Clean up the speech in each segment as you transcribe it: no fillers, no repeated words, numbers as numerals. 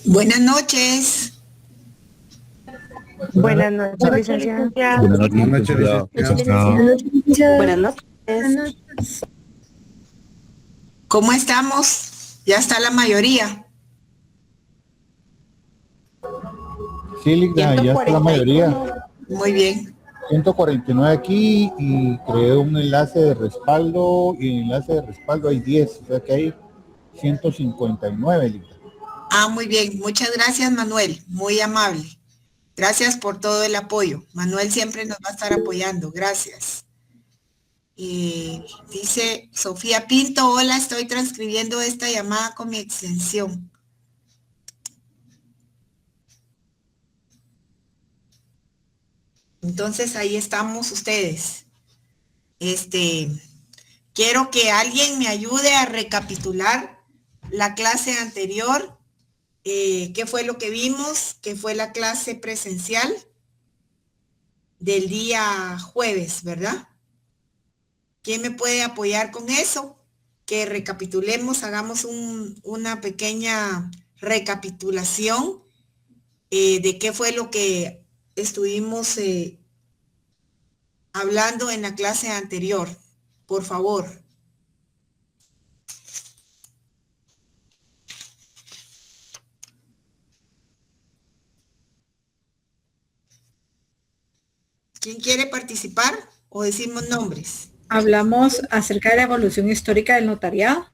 Buenas noches. Buenas noches, licenciada. Buenas noches, Buenas noches, licenciada. Buenas noches. ¿Cómo estamos? Ya está la mayoría. Sí, Ligda, ya está la mayoría. Muy bien. 149 aquí y creé un enlace de respaldo y en el enlace de respaldo hay 10, o sea que hay 159, Ligda. Ah, muy bien. Muchas gracias, Manuel. Muy amable. Gracias por todo el apoyo. Manuel siempre nos va a estar apoyando. Gracias. Dice Sofía Pinto, hola, estoy transcribiendo esta llamada con mi extensión. Entonces ahí estamos ustedes. Quiero que alguien me ayude a recapitular la clase anterior. ¿Qué fue lo que vimos? ¿Qué fue la clase presencial del día jueves, verdad? ¿Quién me puede apoyar con eso? Que recapitulemos, hagamos una pequeña recapitulación de qué fue lo que estuvimos hablando en la clase anterior. Por favor. ¿Quién quiere participar o decimos nombres? Hablamos acerca de la evolución histórica del notariado.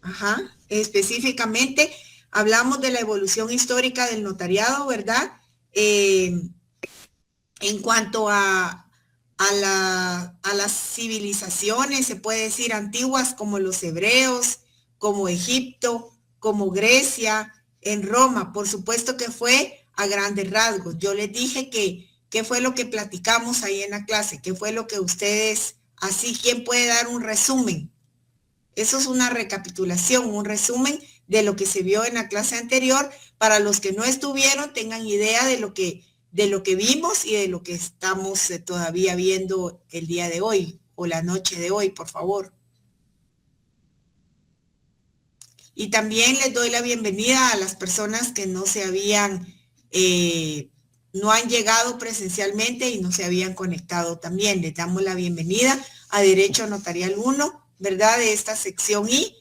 Ajá, específicamente hablamos de la evolución histórica del notariado, ¿verdad? En cuanto a las civilizaciones, se puede decir antiguas, como los hebreos, como Egipto, como Grecia, en Roma. Por supuesto que fue a grandes rasgos. Yo les dije qué fue lo que platicamos ahí en la clase, qué fue lo que ustedes, así, ¿quién puede dar un resumen? Eso es una recapitulación, un resumen de lo que se vio en la clase anterior, para los que no estuvieron tengan idea de lo que vimos y de lo que estamos todavía viendo el día de hoy o la noche de hoy, por favor. Y también les doy la bienvenida a las personas que no se habían, no han llegado presencialmente y no se habían conectado también. Les damos la bienvenida a Derecho Notarial 1, ¿verdad? De esta sección I.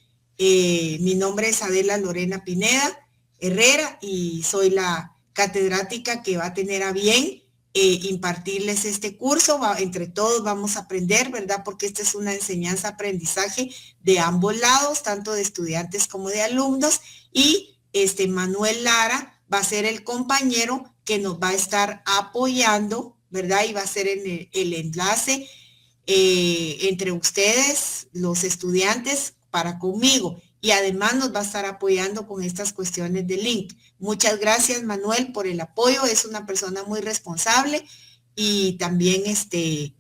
Mi nombre es Adela Lorena Pineda Herrera y soy la catedrática que va a tener a bien impartirles este curso. Entre todos vamos a aprender, ¿verdad? Porque esta es una enseñanza-aprendizaje de ambos lados, tanto de estudiantes como de alumnos. Y Manuel Lara va a ser el compañero que nos va a estar apoyando, ¿verdad? Y va a ser el enlace entre ustedes, los estudiantes, para conmigo. Y además nos va a estar apoyando con estas cuestiones de link. Muchas gracias, Manuel, por el apoyo. Es una persona muy responsable y también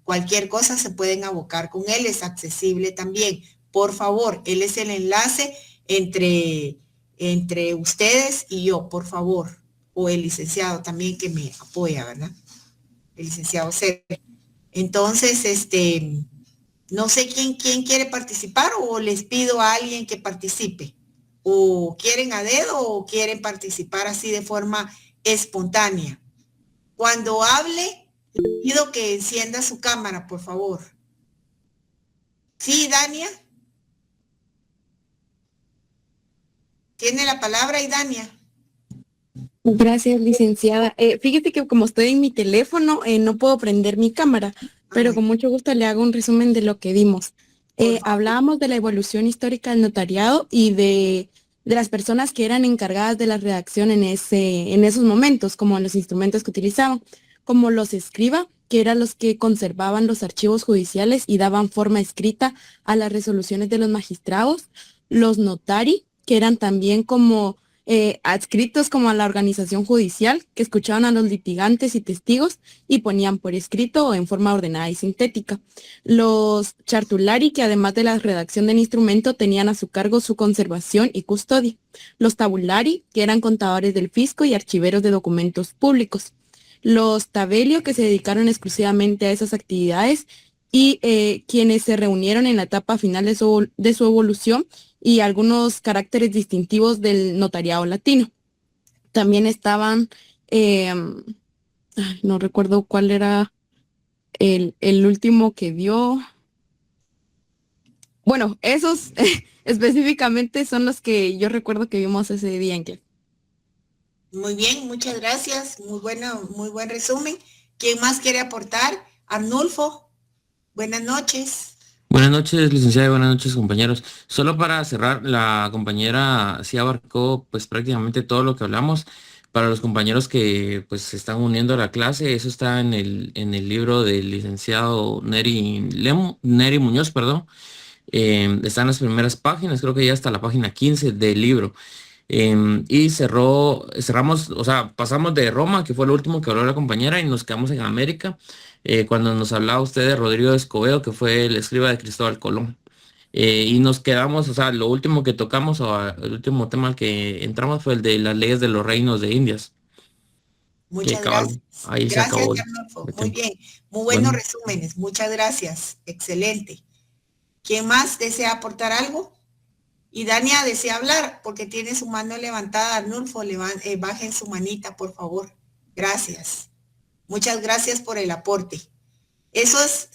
cualquier cosa se pueden abocar con él. Es accesible también. Por favor, él es el enlace entre ustedes y yo, por favor. O el licenciado también que me apoya, ¿verdad? El licenciado Sergio. Entonces, no sé quién quiere participar o les pido a alguien que participe. O quieren a dedo o quieren participar así de forma espontánea. Cuando hable, le pido que encienda su cámara, por favor. Sí, Dania. Tiene la palabra, Idania. Gracias, licenciada. Fíjese que como estoy en mi teléfono, no puedo prender mi cámara, pero con mucho gusto le hago un resumen de lo que vimos. Hablábamos de la evolución histórica del notariado y de las personas que eran encargadas de la redacción en esos momentos, como los instrumentos que utilizaban, como los escriba, que eran los que conservaban los archivos judiciales y daban forma escrita a las resoluciones de los magistrados, los notari, que eran también como adscritos como a la organización judicial, que escuchaban a los litigantes y testigos y ponían por escrito o en forma ordenada y sintética. Los chartulari, que además de la redacción del instrumento tenían a su cargo su conservación y custodia. Los tabulari, que eran contadores del fisco y archiveros de documentos públicos. Los tabelio, que se dedicaron exclusivamente a esas actividades y quienes se reunieron en la etapa final de su evolución y algunos caracteres distintivos del notariado latino. También estaban, no recuerdo cuál era el último que dio. Bueno, esos específicamente son los que yo recuerdo que vimos ese día en clase. Muy bien, muchas gracias. Muy buen resumen. ¿Quién más quiere aportar? Arnulfo, buenas noches. Buenas noches, licenciada, y buenas noches, compañeros. Solo para cerrar, la compañera sí abarcó pues prácticamente todo lo que hablamos. Para los compañeros que pues se están uniendo a la clase, eso está en el libro del licenciado Neri Muñoz, perdón. Están las primeras páginas, creo que ya hasta la página 15 del libro. Y cerramos, o sea, pasamos de Roma, que fue lo último que habló la compañera, y nos quedamos en América, cuando nos hablaba usted de Rodrigo de Escobedo, que fue el escriba de Cristóbal Colón. Y nos quedamos, o sea, lo último que tocamos, o el último tema al que entramos fue el de las leyes de los reinos de Indias, que Muchas cabal, gracias. ahí se Gracias, acabó Arnulfo. el Muy tema. bien. Muy buenos Bueno, resúmenes. Muchas gracias. Excelente. ¿Quién más desea aportar algo? Y Dania desea hablar porque tiene su mano levantada. Arnulfo, bajen su manita, por favor. Gracias. Muchas gracias por el aporte. Estas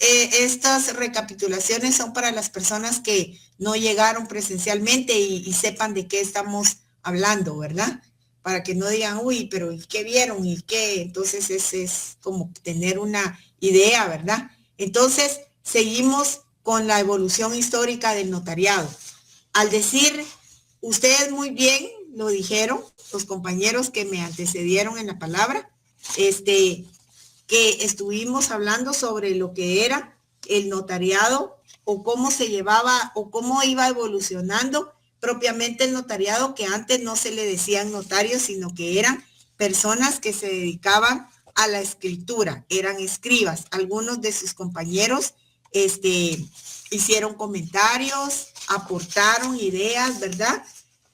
recapitulaciones son para las personas que no llegaron presencialmente y sepan de qué estamos hablando, ¿verdad? Para que no digan, uy, pero ¿y qué vieron? ¿Y qué? Entonces es como tener una idea, ¿verdad? Entonces, seguimos con la evolución histórica del notariado. Al decir, ustedes muy bien lo dijeron, los compañeros que me antecedieron en la palabra, que estuvimos hablando sobre lo que era el notariado o cómo se llevaba o cómo iba evolucionando propiamente el notariado, que antes no se le decían notarios, sino que eran personas que se dedicaban a la escritura, eran escribas. Algunos de sus compañeros hicieron comentarios, aportaron ideas, ¿verdad?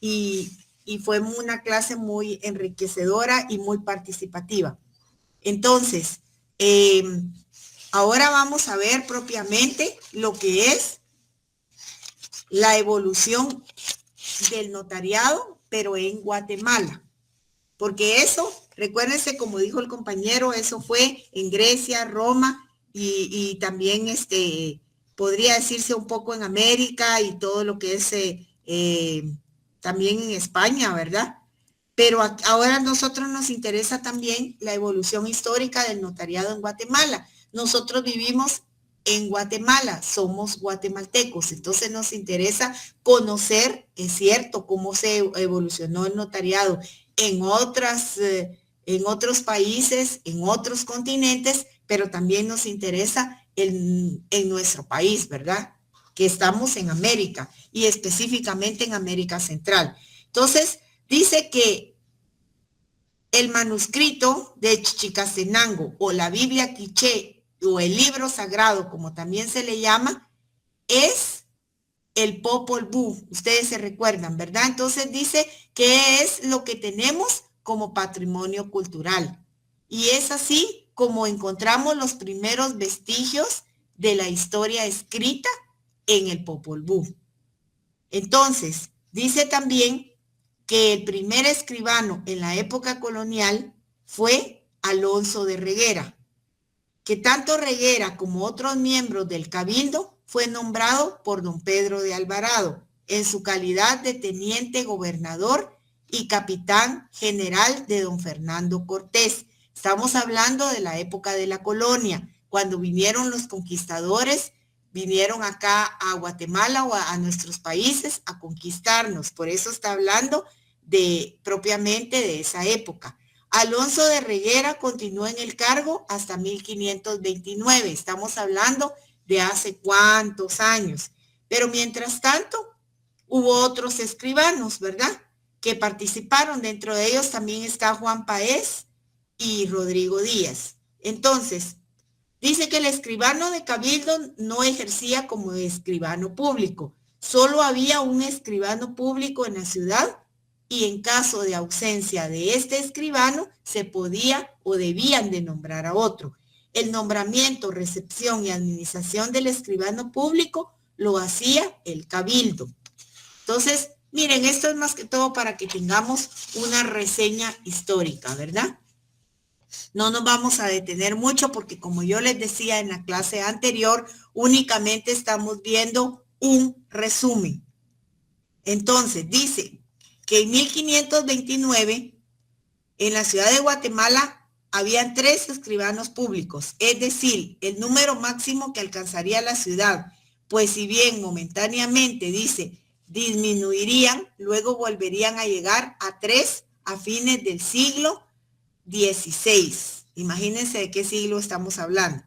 Y fue una clase muy enriquecedora y muy participativa. Entonces, ahora vamos a ver propiamente lo que es la evolución del notariado, pero en Guatemala. Porque eso, recuérdense, como dijo el compañero, eso fue en Grecia, Roma y también podría decirse un poco en América y todo lo que es también en España, ¿verdad? Pero ahora a nosotros nos interesa también la evolución histórica del notariado en Guatemala. Nosotros vivimos en Guatemala, somos guatemaltecos, entonces nos interesa conocer, es cierto, cómo se evolucionó el notariado en otros países, en otros continentes, pero también nos interesa en nuestro país, ¿verdad? Que estamos en América y específicamente en América Central. Entonces, dice que el manuscrito de Chichicastenango o la Biblia Quiché o el libro sagrado, como también se le llama, es el Popol Vuh. Ustedes se recuerdan, ¿verdad? Entonces dice que es lo que tenemos como patrimonio cultural. Y es así como encontramos los primeros vestigios de la historia escrita en el Popol Vuh. Entonces, dice también que el primer escribano en la época colonial fue Alonso de Reguera, que tanto Reguera como otros miembros del Cabildo fue nombrado por don Pedro de Alvarado en su calidad de teniente gobernador y capitán general de don Fernando Cortés. Estamos hablando de la época de la colonia, cuando vinieron los conquistadores, vinieron acá a Guatemala o a nuestros países a conquistarnos. Por eso está hablando propiamente de esa época. Alonso de Reguera continuó en el cargo hasta 1529. Estamos hablando de hace cuántos años. Pero mientras tanto, hubo otros escribanos, ¿verdad?, que participaron. Dentro de ellos también está Juan Paez y Rodrigo Díaz. Entonces, dice que el escribano de Cabildo no ejercía como escribano público. Solo había un escribano público en la ciudad y en caso de ausencia de este escribano se podía o debían de nombrar a otro. El nombramiento, recepción y administración del escribano público lo hacía el Cabildo. Entonces, Miren, esto es más que todo para que tengamos una reseña histórica, ¿verdad? No nos vamos a detener mucho porque, como yo les decía en la clase anterior, únicamente estamos viendo un resumen. Entonces, dice que en 1529 en la ciudad de Guatemala habían 3 escribanos públicos, es decir, el número máximo que alcanzaría la ciudad, pues si bien momentáneamente, dice, disminuirían, luego volverían a llegar a 3 a fines del siglo XVI. Imagínense de qué siglo estamos hablando.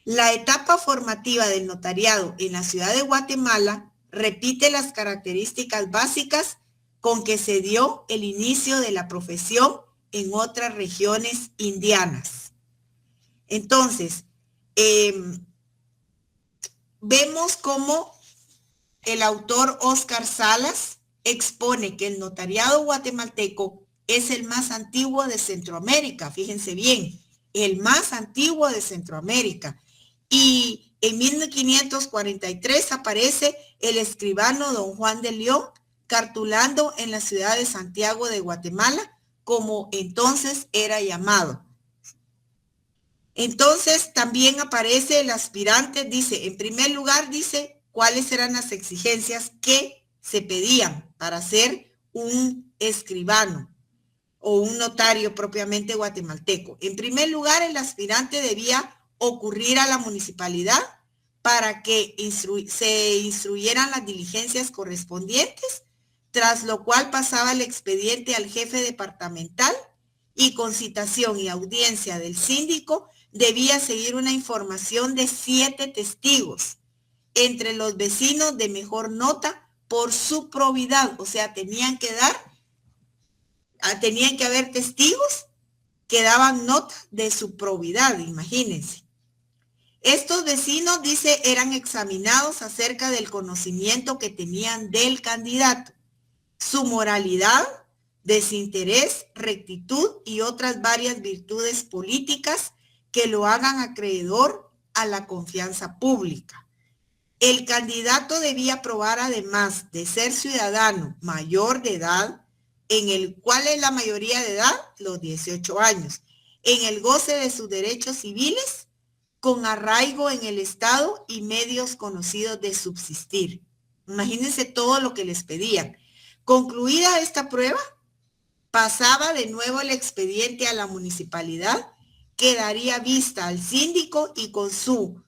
La etapa formativa del notariado en la ciudad de Guatemala repite las características básicas con que se dio el inicio de la profesión en otras regiones indianas. Entonces, vemos cómo el autor Óscar Salas expone que el notariado guatemalteco es el más antiguo de Centroamérica, fíjense bien, el más antiguo de Centroamérica. Y en 1543 aparece el escribano don Juan de León cartulando en la ciudad de Santiago de Guatemala, como entonces era llamado. Entonces también aparece el aspirante, dice, en primer lugar, dice, cuáles eran las exigencias que se pedían para ser un escribano o un notario propiamente guatemalteco. En primer lugar, el aspirante debía ocurrir a la municipalidad para que se instruyeran las diligencias correspondientes, tras lo cual pasaba el expediente al jefe departamental y con citación y audiencia del síndico debía seguir una información de 7 testigos, entre los vecinos de mejor nota por su probidad, o sea, tenían que haber testigos que daban nota de su probidad, imagínense. Estos vecinos, dice, eran examinados acerca del conocimiento que tenían del candidato, su moralidad, desinterés, rectitud y otras varias virtudes políticas que lo hagan acreedor a la confianza pública. El candidato debía probar, además de ser ciudadano mayor de edad, en el cual es la mayoría de edad, los 18 años, en el goce de sus derechos civiles, con arraigo en el Estado y medios conocidos de subsistir. Imagínense todo lo que les pedían. Concluida esta prueba, pasaba de nuevo el expediente a la municipalidad, que daría vista al síndico y con su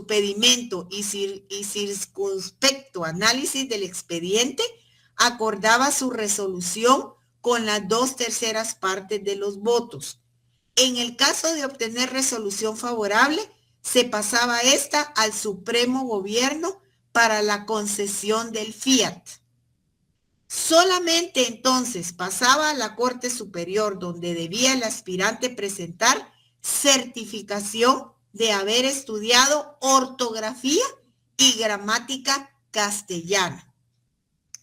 pedimento y circunspecto análisis del expediente, acordaba su resolución con las 2/3 partes de los votos. En el caso de obtener resolución favorable, se pasaba esta al Supremo Gobierno para la concesión del fiat. Solamente entonces pasaba a la Corte Superior, donde debía el aspirante presentar certificación de haber estudiado ortografía y gramática castellana.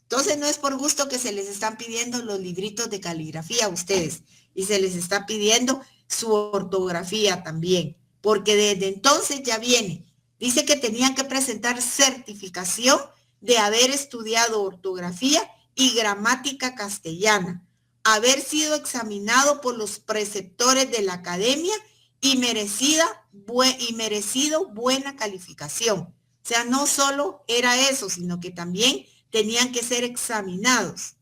Entonces no es por gusto que se les están pidiendo los libritos de caligrafía a ustedes y se les está pidiendo su ortografía también, porque desde entonces ya viene. Dice que tenían que presentar certificación de haber estudiado ortografía y gramática castellana, haber sido examinado por los preceptores de la academia y merecido buena calificación. O sea, no solo era eso, sino que también tenían que ser examinados.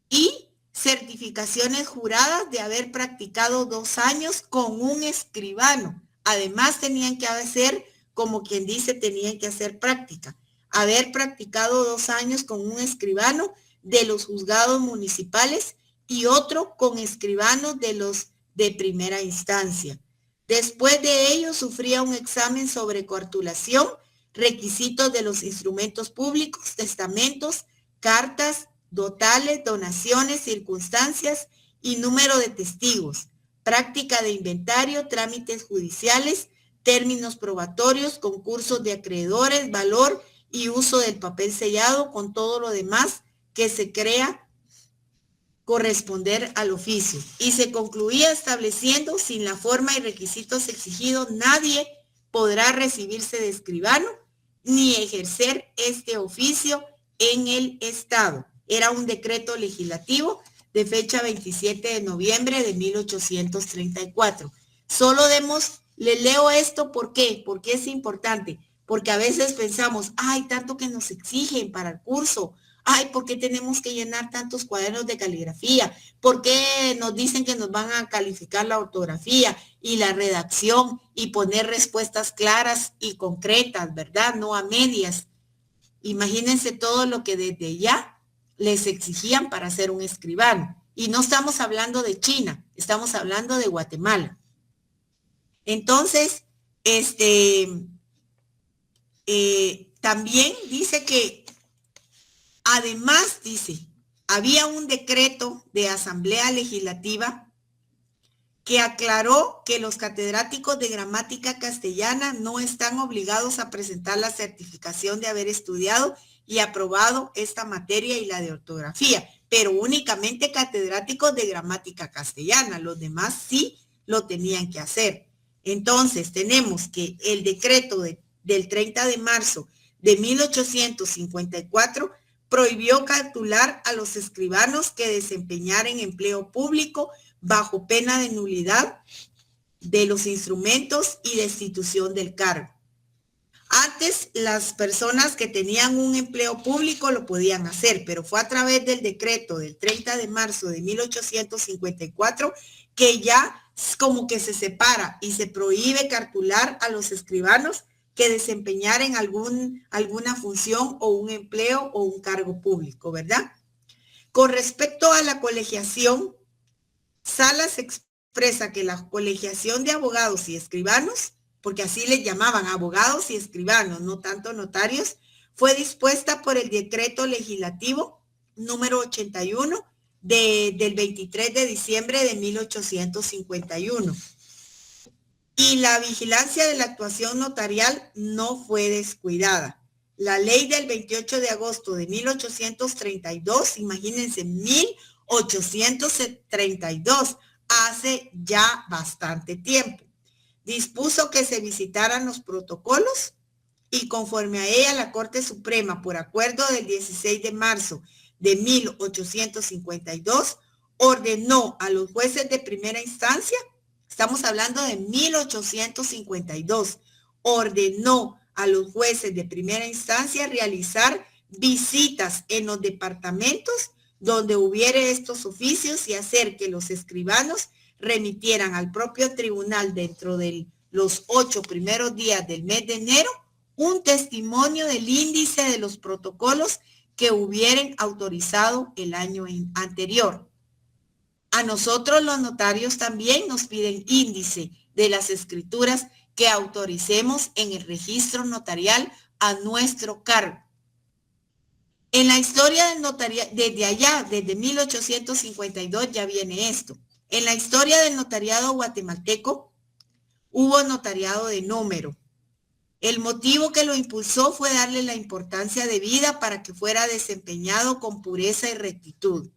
Y certificaciones juradas de haber practicado 2 años con un escribano. Además, tenían que hacer, como quien dice, tenían que hacer práctica. Haber practicado 2 años con un escribano de los juzgados municipales y otro con escribanos de los de primera instancia. Después de ello, sufría un examen sobre cartulación, requisitos de los instrumentos públicos, testamentos, cartas, dotales, donaciones, circunstancias y número de testigos, práctica de inventario, trámites judiciales, términos probatorios, concursos de acreedores, valor y uso del papel sellado, con todo lo demás que se crea corresponder al oficio. Y se concluía estableciendo: sin la forma y requisitos exigidos, nadie podrá recibirse de escribano ni ejercer este oficio en el Estado. Era un decreto legislativo de fecha 27 de noviembre de 1834. Solo le leo esto, ¿por qué? Porque es importante. Porque a veces pensamos, ay, tanto que nos exigen para el curso. Ay, ¿por qué tenemos que llenar tantos cuadernos de caligrafía? ¿Por qué nos dicen que nos van a calificar la ortografía y la redacción y poner respuestas claras y concretas, ¿verdad? No a medias. Imagínense todo lo que desde ya les exigían para ser un escribano. Y no estamos hablando de China, estamos hablando de Guatemala. Entonces, también dice que, además, dice, había un decreto de Asamblea Legislativa que aclaró que los catedráticos de gramática castellana no están obligados a presentar la certificación de haber estudiado y aprobado esta materia y la de ortografía, pero únicamente catedráticos de gramática castellana, los demás sí lo tenían que hacer. Entonces, tenemos que el decreto del 30 de marzo de 1854 prohibió calcular a los escribanos que desempeñaran empleo público bajo pena de nulidad de los instrumentos y destitución del cargo. Antes, las personas que tenían un empleo público lo podían hacer, pero fue a través del decreto del 30 de marzo de 1854 que ya como que se separa y se prohíbe calcular a los escribanos que desempeñaran alguna función o un empleo o un cargo público, ¿verdad? Con respecto a la colegiación, Salas expresa que la colegiación de abogados y escribanos, porque así les llamaban abogados y escribanos, no tanto notarios, fue dispuesta por el decreto legislativo número 81 del 23 de diciembre de 1851. Y la vigilancia de la actuación notarial no fue descuidada. La ley del 28 de agosto de 1832, imagínense, 1832, hace ya bastante tiempo, dispuso que se visitaran los protocolos y conforme a ella la Corte Suprema, por acuerdo del 16 de marzo de 1852, ordenó a los jueces de primera instancia, estamos hablando de 1852, ordenó a los jueces de primera instancia realizar visitas en los departamentos donde hubiere estos oficios y hacer que los escribanos remitieran al propio tribunal dentro de los 8 primeros días del mes de enero un testimonio del índice de los protocolos que hubieran autorizado el año anterior. A nosotros los notarios también nos piden índice de las escrituras que autoricemos en el registro notarial a nuestro cargo. En la historia del notariado, desde allá, desde 1852 ya viene esto. En la historia del notariado guatemalteco hubo notariado de número. El motivo que lo impulsó fue darle la importancia debida para que fuera desempeñado con pureza y rectitud.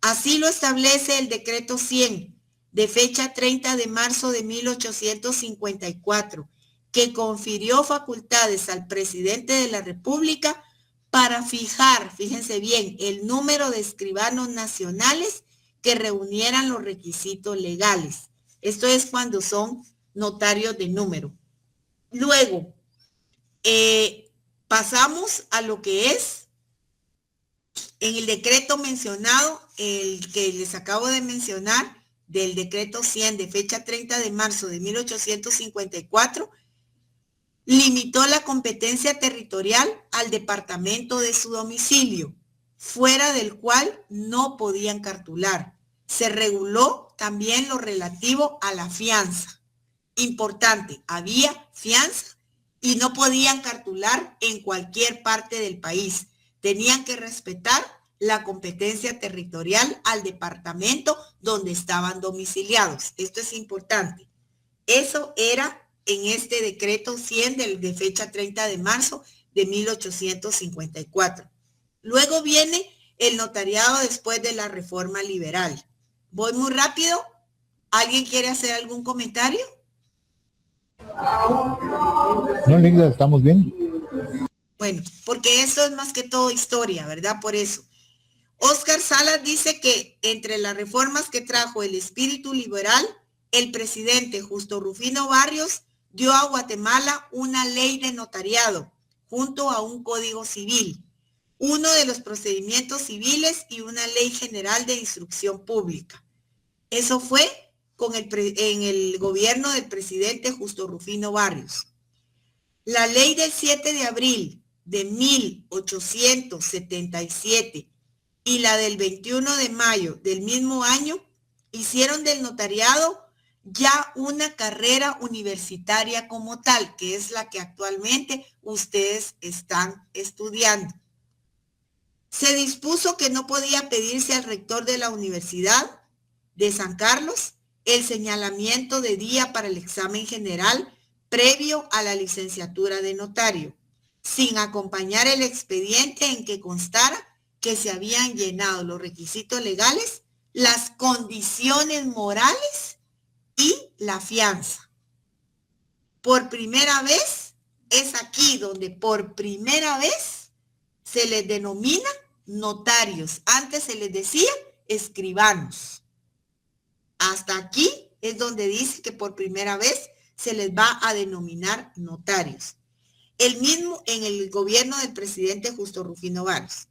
Así lo establece el decreto 100 de fecha 30 de marzo de 1854, que confirió facultades al presidente de la República para fijar, fíjense bien, el número de escribanos nacionales que reunieran los requisitos legales. Esto es cuando son notarios de número. Luego, pasamos a lo que es en el decreto mencionado, el que les acabo de mencionar, del decreto 100 de fecha 30 de marzo de 1854, limitó la competencia territorial al departamento de su domicilio, fuera del cual no podían cartular. Se reguló también lo relativo a la fianza. Importante, había fianza y no podían cartular en cualquier parte del país. Tenían que respetar la competencia territorial al departamento donde estaban domiciliados. Esto es importante. Eso era en este decreto 100 de fecha 30 de marzo de 1854. Luego viene el notariado después de la reforma liberal. Voy muy rápido. ¿Alguien quiere hacer algún comentario? No, Linda, estamos bien. Bueno, porque esto es más que todo historia, ¿verdad? Por eso. Óscar Salas dice que entre las reformas que trajo el espíritu liberal, el presidente Justo Rufino Barrios dio a Guatemala una ley de notariado junto a un código civil, uno de los procedimientos civiles y una ley general de instrucción pública. Eso fue en el gobierno del presidente Justo Rufino Barrios. La ley del 7 de abril de 1877 y la del 21 de mayo del mismo año hicieron del notariado ya una carrera universitaria como tal, que es la que actualmente ustedes están estudiando. Se dispuso que no podía pedirse al rector de la Universidad de San Carlos el señalamiento de día para el examen general previo a la licenciatura de notario, sin acompañar el expediente en que constara que se habían llenado los requisitos legales, las condiciones morales y la fianza. Por primera vez, es aquí donde por primera vez se les denomina notarios. Antes se les decía escribanos. Hasta aquí es donde dice que por primera vez se les va a denominar notarios. El mismo en el gobierno del presidente Justo Rufino Barrios.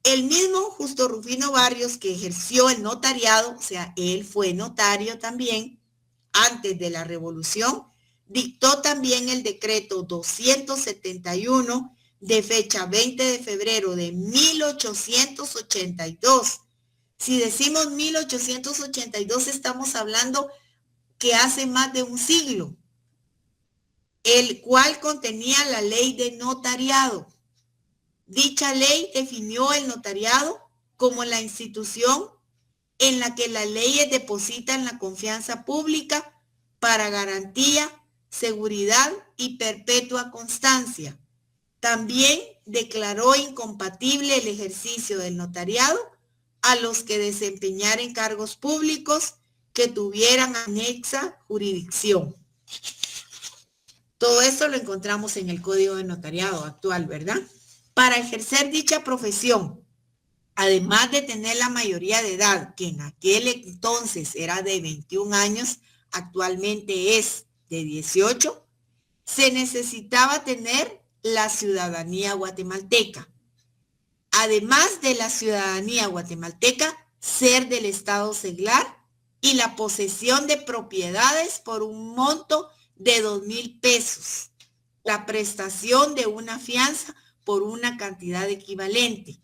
El mismo Justo Rufino Barrios que ejerció el notariado, o sea, él fue notario también, antes de la revolución, dictó también el decreto 271 de fecha 20 de febrero de 1882. Si decimos 1882, estamos hablando que hace más de un siglo, el cual contenía la ley de notariado. Dicha ley definió el notariado como la institución en la que las leyes depositan la confianza pública para garantía, seguridad y perpetua constancia. También declaró incompatible el ejercicio del notariado a los que desempeñaren cargos públicos que tuvieran anexa jurisdicción. Todo esto lo encontramos en el Código de Notariado actual, ¿verdad? Para ejercer dicha profesión, además de tener la mayoría de edad, que en aquel entonces era de 21 años, actualmente es de 18, se necesitaba tener la ciudadanía guatemalteca. Además de la ciudadanía guatemalteca, ser del estado seglar y la posesión de propiedades por un monto de 2,000 pesos, la prestación de una fianza por una cantidad equivalente.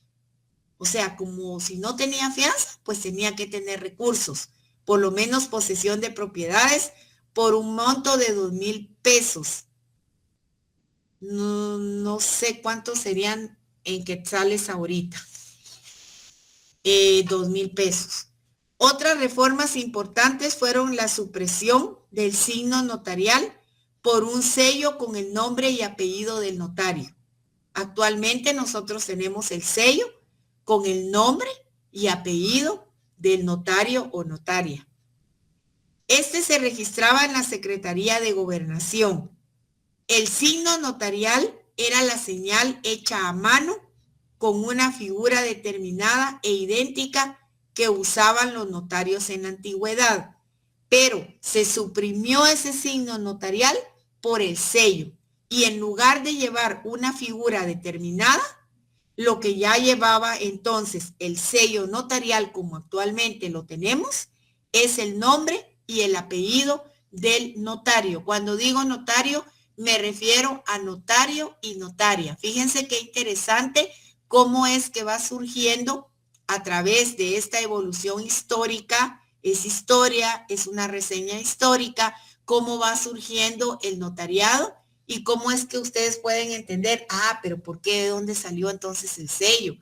O sea, como si no tenía fianza, pues tenía que tener recursos, por lo menos posesión de propiedades por un monto de 2,000 pesos. No sé cuántos serían en quetzales ahorita. 2,000 pesos. Otras reformas importantes fueron la supresión del signo notarial por un sello con el nombre y apellido del notario. Actualmente nosotros tenemos el sello con el nombre y apellido del notario o notaria. Este se registraba en la Secretaría de Gobernación. El signo notarial era la señal hecha a mano con una figura determinada e idéntica que usaban los notarios en la antigüedad, pero se suprimió ese signo notarial por el sello y en lugar de llevar una figura determinada, lo que ya llevaba entonces el sello notarial como actualmente lo tenemos, es el nombre y el apellido del notario. Cuando digo notario, me refiero a notario y notaria. Fíjense qué interesante cómo es que va surgiendo a través de esta evolución histórica, es historia, es una reseña histórica, cómo va surgiendo el notariado y cómo es que ustedes pueden entender, pero ¿por qué de dónde salió entonces el sello?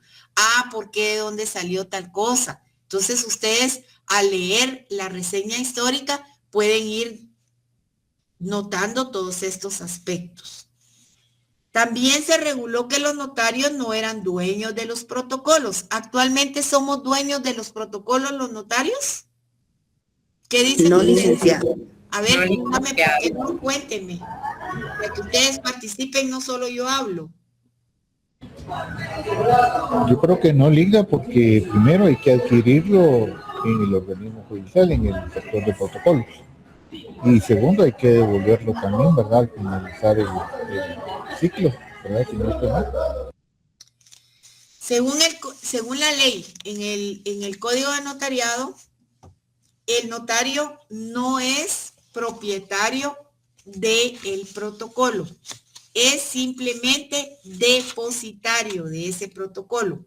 ¿Por qué de dónde salió tal cosa? Entonces ustedes al leer la reseña histórica pueden ir notando todos estos aspectos. También se reguló que los notarios no eran dueños de los protocolos. ¿Actualmente somos dueños de los protocolos los notarios? ¿Qué dicen No, ustedes? licenciada. A ver, dígame, ¿por qué no? Cuéntenme. Para que ustedes participen, no solo yo hablo. Yo creo que no, Linda, porque primero hay que adquirirlo en el organismo judicial, en el sector de protocolos. Y segundo, hay que devolverlo también, ¿verdad? Al finalizar el ciclo, ¿verdad? Si no estoy mal. Según la ley, en el Código de Notariado, el notario no es propietario del protocolo, es simplemente depositario de ese protocolo.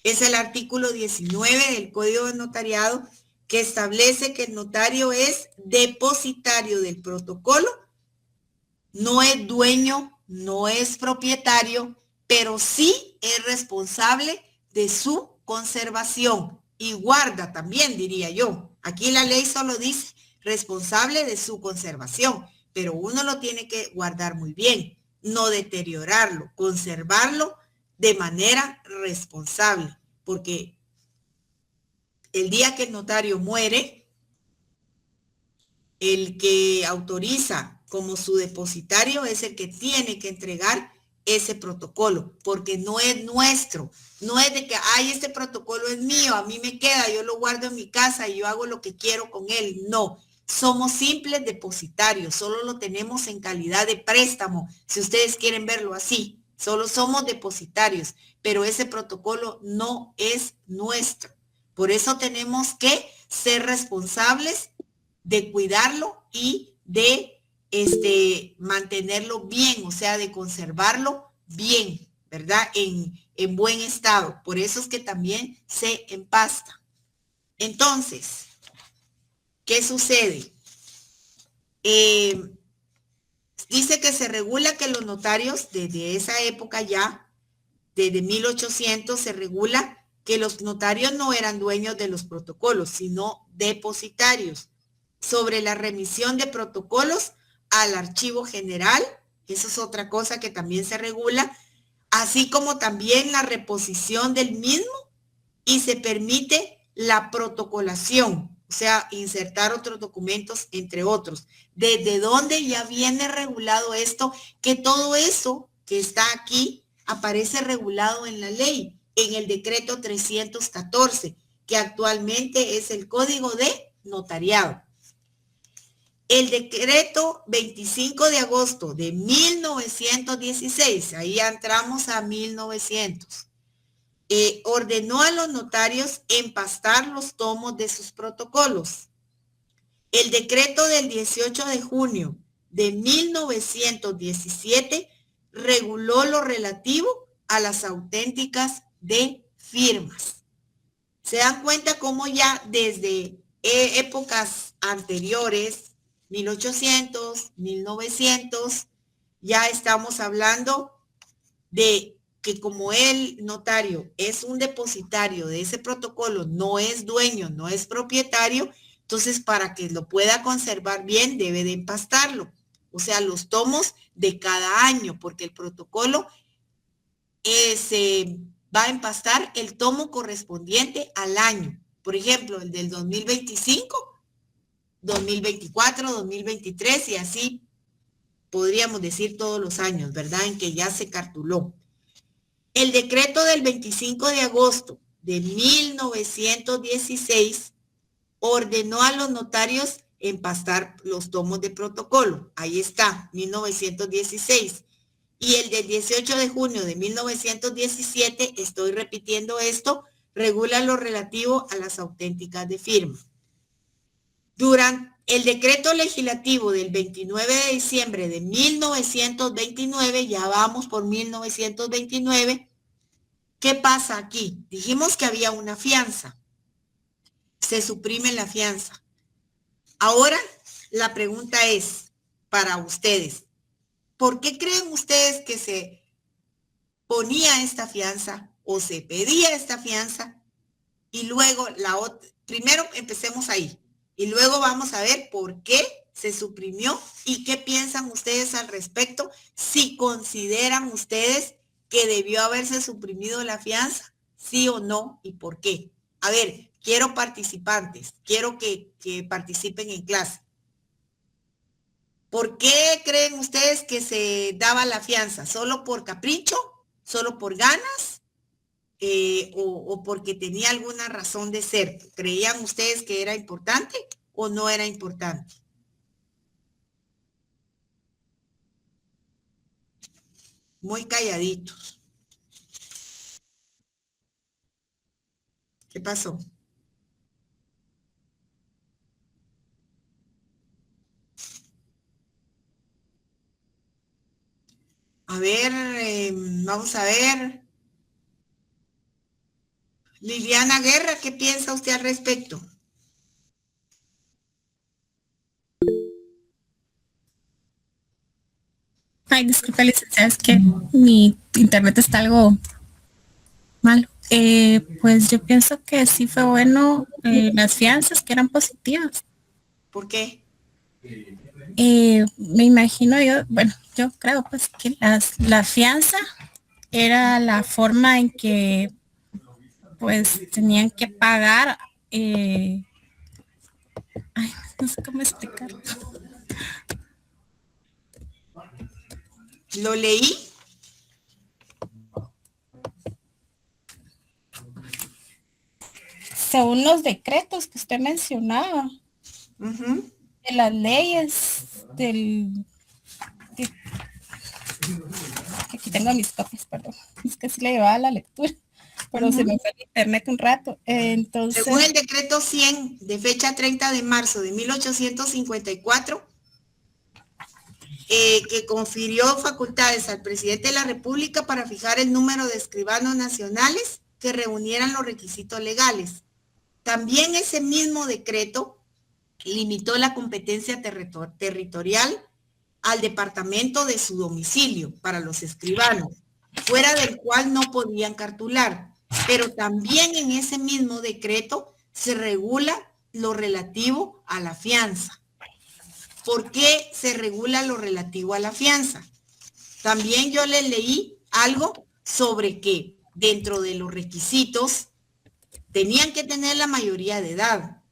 Es el artículo 19 del Código de Notariado que establece que el notario es depositario del protocolo, no es dueño, no es propietario, pero sí es responsable de su conservación y guarda también, diría yo. Aquí la ley solo dice responsable de su conservación, pero uno lo tiene que guardar muy bien, no deteriorarlo, conservarlo de manera responsable, porque el día que el notario muere, el que autoriza como su depositario es el que tiene que entregar ese protocolo, porque no es nuestro, no es de que, ay, este protocolo es mío, a mí me queda, yo lo guardo en mi casa y yo hago lo que quiero con él. No, somos simples depositarios, solo lo tenemos en calidad de préstamo, si ustedes quieren verlo así, solo somos depositarios, pero ese protocolo no es nuestro. Por eso tenemos que ser responsables de cuidarlo y de mantenerlo bien, o sea, de conservarlo bien, ¿verdad? En buen estado. Por eso es que también se empasta. Entonces, ¿qué sucede? Dice que se regula que los notarios, desde esa época ya, desde 1800, se regula que los notarios no eran dueños de los protocolos, sino depositarios. Sobre la remisión de protocolos al archivo general, eso es otra cosa que también se regula, así como también la reposición del mismo, y se permite la protocolación, o sea, insertar otros documentos, entre otros. ¿Desde dónde ya viene regulado esto? Que todo eso que está aquí aparece regulado en la ley, en el decreto 314, que actualmente es el Código de Notariado. El decreto 25 de agosto de 1916, ahí ya entramos a 1900, ordenó a los notarios empastar los tomos de sus protocolos. El decreto del 18 de junio de 1917 reguló lo relativo a las auténticas de firmas. Se dan cuenta cómo ya desde épocas anteriores, 1800, 1900, ya estamos hablando de que como el notario es un depositario de ese protocolo, no es dueño, no es propietario, entonces para que lo pueda conservar bien debe de empastarlo. O sea, los tomos de cada año, porque el protocolo se va a empastar el tomo correspondiente al año. Por ejemplo, el del 2025, 2024, 2023 y así podríamos decir todos los años, ¿verdad? En que ya se cartuló. El decreto del 25 de agosto de 1916 ordenó a los notarios empastar los tomos de protocolo. Ahí está, 1916. Y el del 18 de junio de 1917, estoy repitiendo esto, regula lo relativo a las auténticas de firma. Durante el decreto legislativo del 29 de diciembre de 1929, ya vamos por 1929, ¿qué pasa aquí? Dijimos que había una fianza. Se suprime la fianza. Ahora, la pregunta es para ustedes. ¿Por qué creen ustedes que se ponía esta fianza o se pedía esta fianza? Y luego, primero empecemos ahí. Y luego vamos a ver por qué se suprimió y qué piensan ustedes al respecto, si consideran ustedes que debió haberse suprimido la fianza, sí o no, y por qué. A ver, quiero participantes, quiero que participen en clase. ¿Por qué creen ustedes que se daba la fianza? ¿Solo por capricho? solo por ganas o porque tenía alguna razón de ser? ¿Creían ustedes que era importante o no era importante? Muy calladitos. ¿Qué pasó? A ver, vamos a ver. Liliana Guerra, ¿qué piensa usted al respecto? Ay, disculpe, licenciada, es que mi internet está algo malo. Pues yo pienso que sí fue bueno las fianzas, que eran positivas. ¿Por qué? Me imagino yo, bueno, yo creo pues que la fianza era la forma en que pues tenían que pagar, ay, no sé cómo explicarlo. ¿Lo leí? Según los decretos que usted mencionaba, Uh-huh. de las leyes, aquí tengo mis copias, perdón, es que sí le llevaba la lectura, pero se me fue el internet un rato. Entonces, Según el decreto 100 de fecha 30 de marzo de 1854, que confirió facultades al presidente de la República para fijar el número de escribanos nacionales que reunieran los requisitos legales. También ese mismo decreto limitó la competencia territorial al departamento de su domicilio para los escribanos, fuera del cual no podían cartular. Pero también en ese mismo decreto se regula lo relativo a la fianza. ¿Por qué se regula lo relativo a la fianza? También yo les leí algo sobre que dentro de los requisitos tenían que tener la mayoría de edad,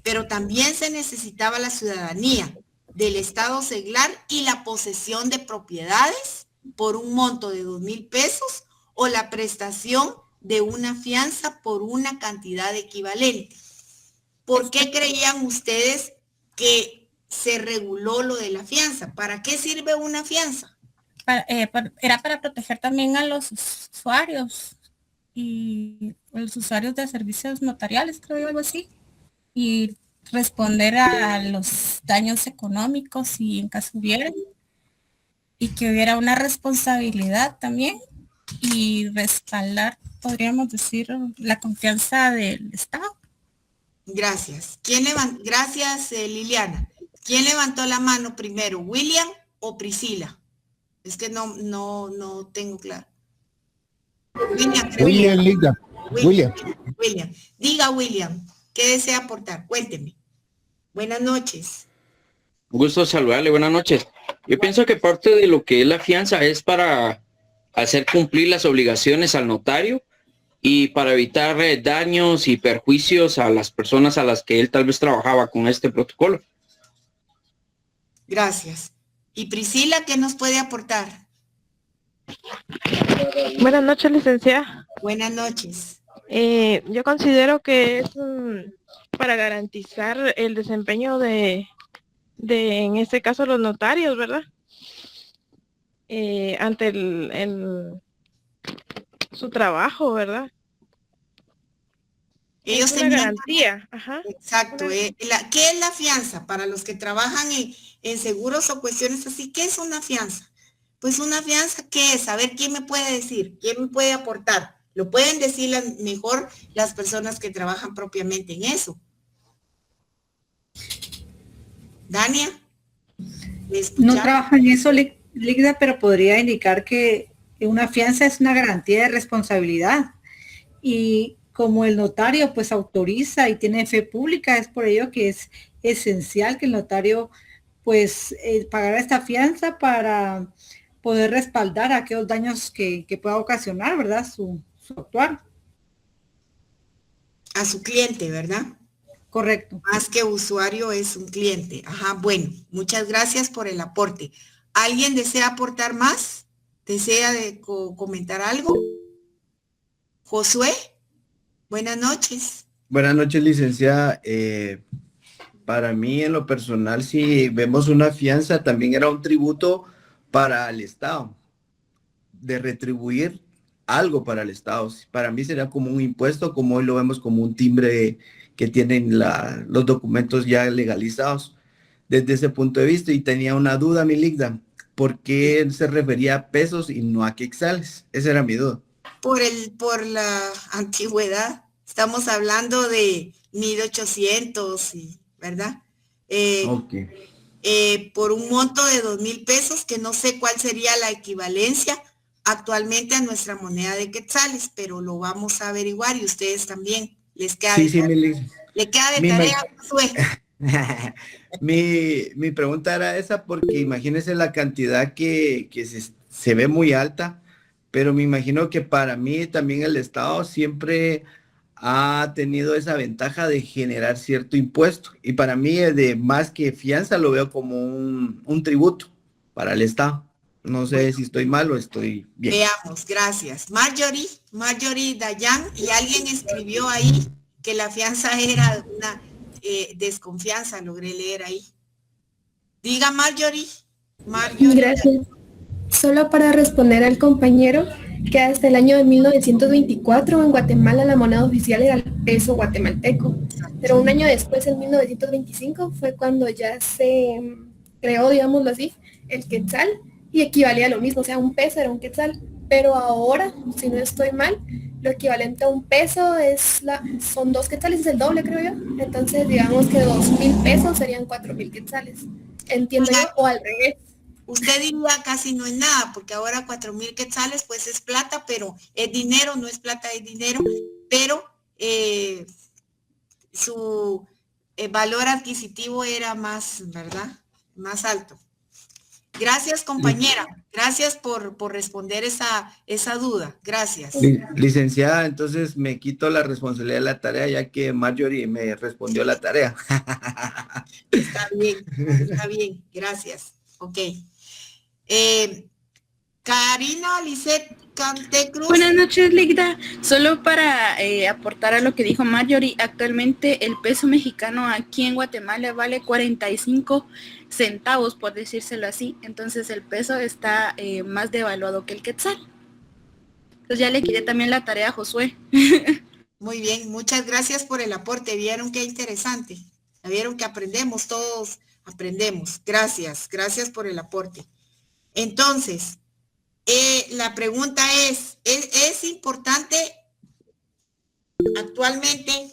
pero también se necesitaba la ciudadanía del estado seglar y la posesión de propiedades por un monto de 2,000 pesos o la prestación de una fianza por una cantidad equivalente. ¿Por qué creían ustedes que se reguló lo de la fianza? ¿Para qué sirve una fianza? era para proteger también a los usuarios y los usuarios de servicios notariales, creo yo, algo así, y responder a los daños económicos y en caso hubiera, y que hubiera una responsabilidad también y respaldar, podríamos decir, la confianza del Estado. Gracias. Gracias, Liliana. ¿Quién levantó la mano primero, William o Priscila? Es que no tengo claro. William, Liga. William. William. Diga, William, ¿qué desea aportar? Cuénteme. Buenas noches. Un gusto saludarle, buenas noches. Yo pienso que parte de lo que es la fianza es para hacer cumplir las obligaciones al notario y para evitar daños y perjuicios a las personas a las que él tal vez trabajaba con este protocolo. Gracias. ¿Y Priscila qué nos puede aportar? Buenas noches, licenciada. Buenas noches. Yo considero que es para garantizar el desempeño de en este caso los notarios, ¿verdad? Ante su trabajo, ¿verdad? Ellos es una garantía. Ajá. Exacto. ¿Qué es la fianza? Para los que trabajan en seguros o cuestiones así, ¿qué es una fianza? Pues una fianza, ¿qué es? A ver, ¿quién me puede decir? ¿Quién me puede aportar? Lo pueden decir mejor las personas que trabajan propiamente en eso. Dania. No trabaja en eso, Ligda, pero podría indicar que una fianza es una garantía de responsabilidad. Y como el notario pues autoriza y tiene fe pública, es por ello que es esencial que el notario pues pagara esta fianza para poder respaldar aquellos daños que pueda ocasionar, ¿verdad? Su actuar. A su cliente, ¿verdad? Correcto. Más que usuario es un cliente. Ajá, bueno, muchas gracias por el aporte. ¿Alguien desea aportar más? ¿Desea comentar algo? Josué, buenas noches. Buenas noches, licenciada. Para mí, en lo personal, si vemos una fianza, también era un tributo para el Estado, de retribuir algo para el Estado. Para mí sería como un impuesto, como hoy lo vemos como un timbre que tienen los documentos ya legalizados. Desde ese punto de vista, y tenía una duda, mi Ligda, ¿por qué se refería a pesos y no a quetzales? Esa era mi duda. Por la antigüedad. Estamos hablando de 1800, ¿verdad? Okay. Por un monto de 2,000 pesos, que no sé cuál sería la equivalencia actualmente a nuestra moneda de quetzales, pero lo vamos a averiguar y ustedes también. Les queda sí, de sí, le queda de tarea, Josué. mi pregunta era esa porque imagínense la cantidad que se ve muy alta, pero me imagino que para mí también el Estado siempre ha tenido esa ventaja de generar cierto impuesto, y para mí de más que fianza lo veo como un tributo para el Estado. No sé si estoy mal o estoy bien. Veamos, gracias. Marjorie Dayan, y alguien escribió ahí que la fianza era una desconfianza, logré leer ahí. Diga, Marjorie. Gracias. Solo para responder al compañero, que hasta el año de 1924 en Guatemala la moneda oficial era el peso guatemalteco, pero un año después, en 1925, fue cuando ya se creó, digámoslo así, el quetzal, y equivalía a lo mismo, o sea, un peso era un quetzal, pero ahora, si no estoy mal, lo equivalente a un peso son 2 quetzales, es el doble, creo yo. Entonces, digamos que 2,000 pesos serían 4,000 quetzales. Entiendo yo, o al revés. Usted diría casi no es nada, porque ahora 4,000 quetzales pues es plata, pero es dinero, no es plata, es dinero, pero su valor adquisitivo era más, ¿verdad? Más alto. Gracias, compañera. Gracias por responder esa duda. Gracias. Licenciada, entonces me quito la responsabilidad de la tarea, ya que Marjorie me respondió la tarea. Está bien. Gracias. Ok. Karina Lisset Cantecruz. Buenas noches, Ligda. Solo para aportar a lo que dijo Marjorie, actualmente el peso mexicano aquí en Guatemala vale 45 centavos, por decírselo así. Entonces el peso está más devaluado que el quetzal. Entonces ya le quité también la tarea a Josué. Muy bien, muchas gracias por el aporte. ¿Vieron qué interesante? ¿Vieron que aprendemos? Todos aprendemos. Gracias por el aporte. Entonces, la pregunta ¿es importante actualmente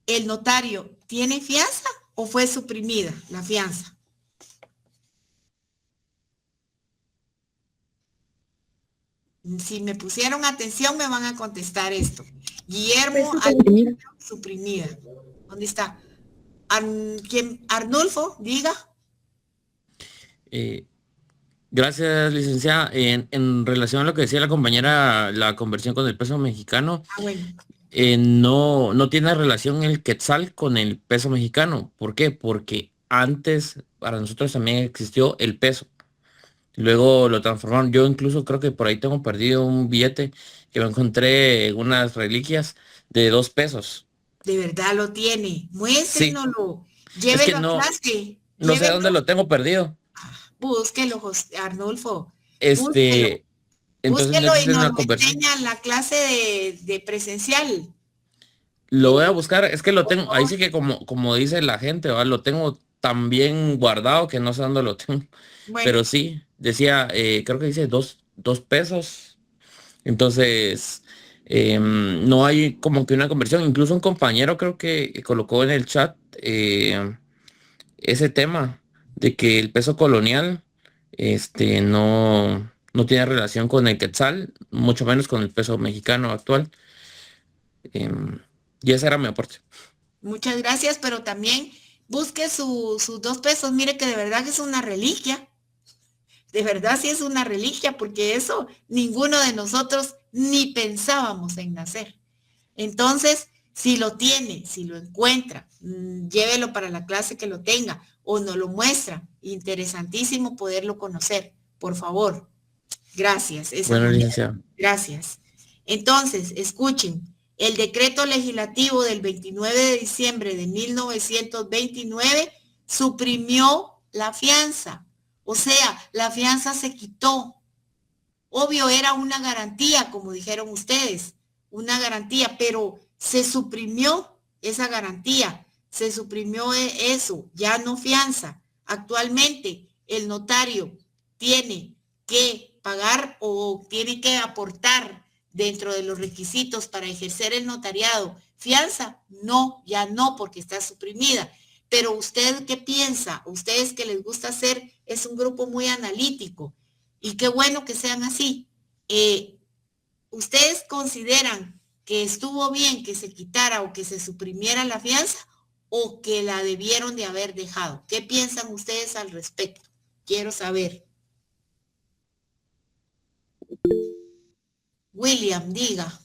el notario tiene fianza o fue suprimida la fianza? Si me pusieron atención me van a contestar esto. Guillermo, suprimida. ¿Dónde está? ¿Quién? Arnulfo, diga. Gracias, licenciada. En relación a lo que decía la compañera, la conversión con el peso mexicano, no tiene relación el quetzal con el peso mexicano. ¿Por qué? Porque antes para nosotros también existió el peso. Luego lo transformaron. Yo incluso creo que por ahí tengo perdido un billete que me encontré, unas reliquias de 2 pesos. De verdad lo tiene. Muéstrenoslo. Llévelo a clase. No sé dónde lo tengo perdido. Búsquelo, Arnulfo. Entonces búsquelo y nos enseña la clase de presencial. Lo voy a buscar, es que lo tengo, ahí sí que como dice la gente, ¿va? Lo tengo tan bien guardado que no sé dónde lo tengo. Bueno. Pero sí, decía, creo que dice 2 pesos. Entonces, no hay como que una conversión. Incluso un compañero creo que colocó en el chat ese tema de que el peso colonial no tiene relación con el quetzal, mucho menos con el peso mexicano actual. Y ese era mi aporte. Muchas gracias, pero también busque sus 2 pesos. Mire que de verdad que es una reliquia. De verdad sí es una reliquia, porque eso ninguno de nosotros ni pensábamos en nacer. Entonces, si lo tiene, si lo encuentra, llévelo para la clase que lo tenga o nos lo muestra. Interesantísimo poderlo conocer, por favor. Gracias. Bueno, licenciado. Gracias. Entonces, escuchen, el decreto legislativo del 29 de diciembre de 1929 suprimió la fianza. O sea, la fianza se quitó. Obvio, era una garantía, como dijeron ustedes, una garantía, pero se suprimió esa garantía, se suprimió eso, ya no fianza. Actualmente, el notario tiene que pagar o tiene que aportar dentro de los requisitos para ejercer el notariado fianza. No, ya no, porque está suprimida. Pero usted, ¿qué piensa? Ustedes que les gusta hacer, es un grupo muy analítico y qué bueno que sean así. ¿Ustedes consideran que estuvo bien que se quitara o que se suprimiera la fianza o que la debieron de haber dejado? ¿Qué piensan ustedes al respecto? Quiero saber. William, diga.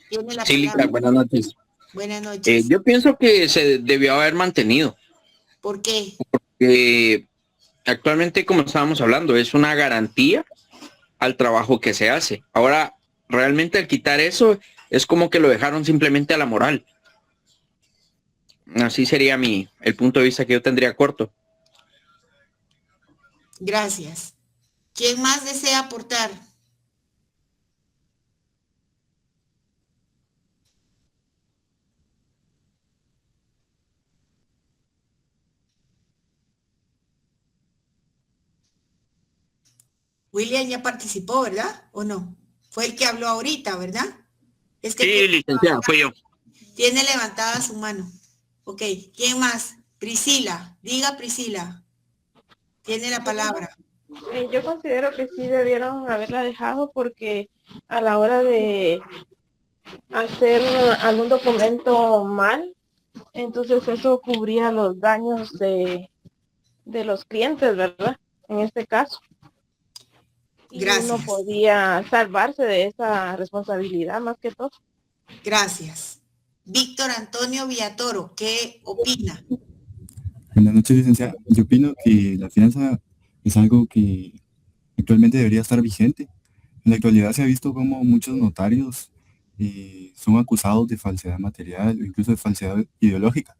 Tiene la Sí, palabra. buenas noches. Buenas noches. Yo pienso que se debió haber mantenido. ¿Por qué? Porque actualmente, como estábamos hablando, es una garantía al trabajo que se hace. Ahora, realmente al quitar eso, es como que lo dejaron simplemente a la moral. Así sería el punto de vista que yo tendría corto. Gracias. ¿Quién más desea aportar? William ya participó, ¿verdad? ¿O no? Fue el que habló ahorita, ¿verdad? Sí, licenciado, fui yo. Tiene levantada su mano. Ok, ¿quién más? Priscila, diga Priscila. Tiene la palabra. Yo considero que sí debieron haberla dejado porque a la hora de hacer algún documento mal, entonces eso cubría los daños de los clientes, ¿verdad? En este caso. Gracias. Y uno podía salvarse de esa responsabilidad más que todo. Gracias. Víctor Antonio Villatoro, ¿qué opina? Buenas noches, licenciada. Yo opino que la fianza es algo que actualmente debería estar vigente. En la actualidad se ha visto como muchos notarios son acusados de falsedad material o incluso de falsedad ideológica,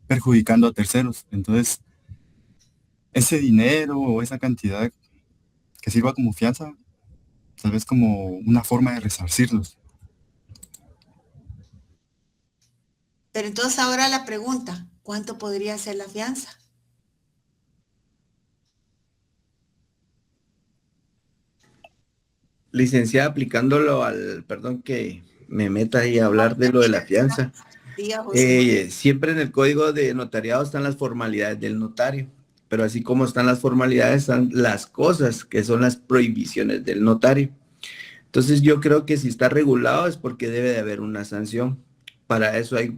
perjudicando a terceros. Entonces, ese dinero o esa cantidad que sirva como fianza, tal vez como una forma de resarcirlos. Pero entonces ahora la pregunta, ¿cuánto podría ser la fianza? Licenciada, aplicándolo perdón que me meta ahí a hablar de lo de la fianza. Diga, José. Siempre en el código de notariado están las formalidades del notario, pero así como están las formalidades, están las cosas que son las prohibiciones del notario. Entonces yo creo que si está regulado es porque debe de haber una sanción. Para eso hay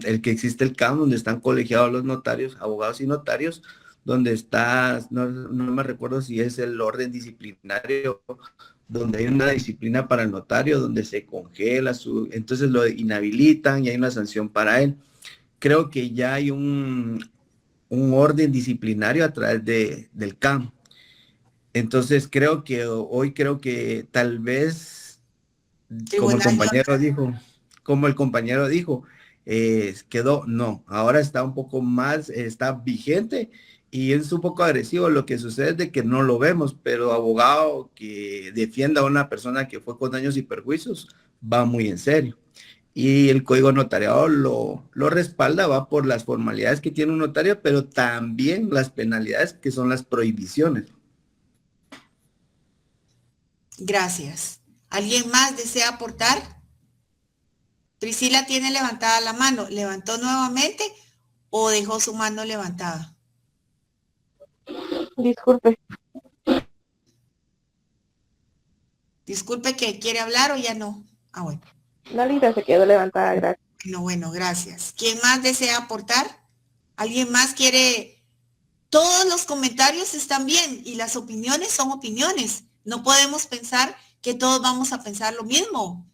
el que existe el CAM, donde están colegiados los notarios, abogados y notarios, donde está, no me recuerdo si es el orden disciplinario, donde hay una disciplina para el notario, donde se congela, entonces lo inhabilitan y hay una sanción para él. Creo que ya hay un orden disciplinario a través del CAM. Entonces creo que tal vez, como el compañero dijo, quedó, no, ahora está un poco más, está vigente y es un poco agresivo. Lo que sucede es de que no lo vemos, pero abogado que defienda a una persona que fue con daños y perjuicios va muy en serio. Y el código notariado lo respalda, va por las formalidades que tiene un notario, pero también las penalidades que son las prohibiciones. Gracias. ¿Alguien más desea aportar? Priscila tiene levantada la mano. ¿Levantó nuevamente o dejó su mano levantada? Disculpe. Disculpe, que quiere hablar o ya no. Ah, bueno. La lista se quedó levantada, gracias. No, bueno, gracias. ¿Quién más desea aportar? ¿Alguien más quiere? Todos los comentarios están bien y las opiniones son opiniones. No podemos pensar que todos vamos a pensar lo mismo.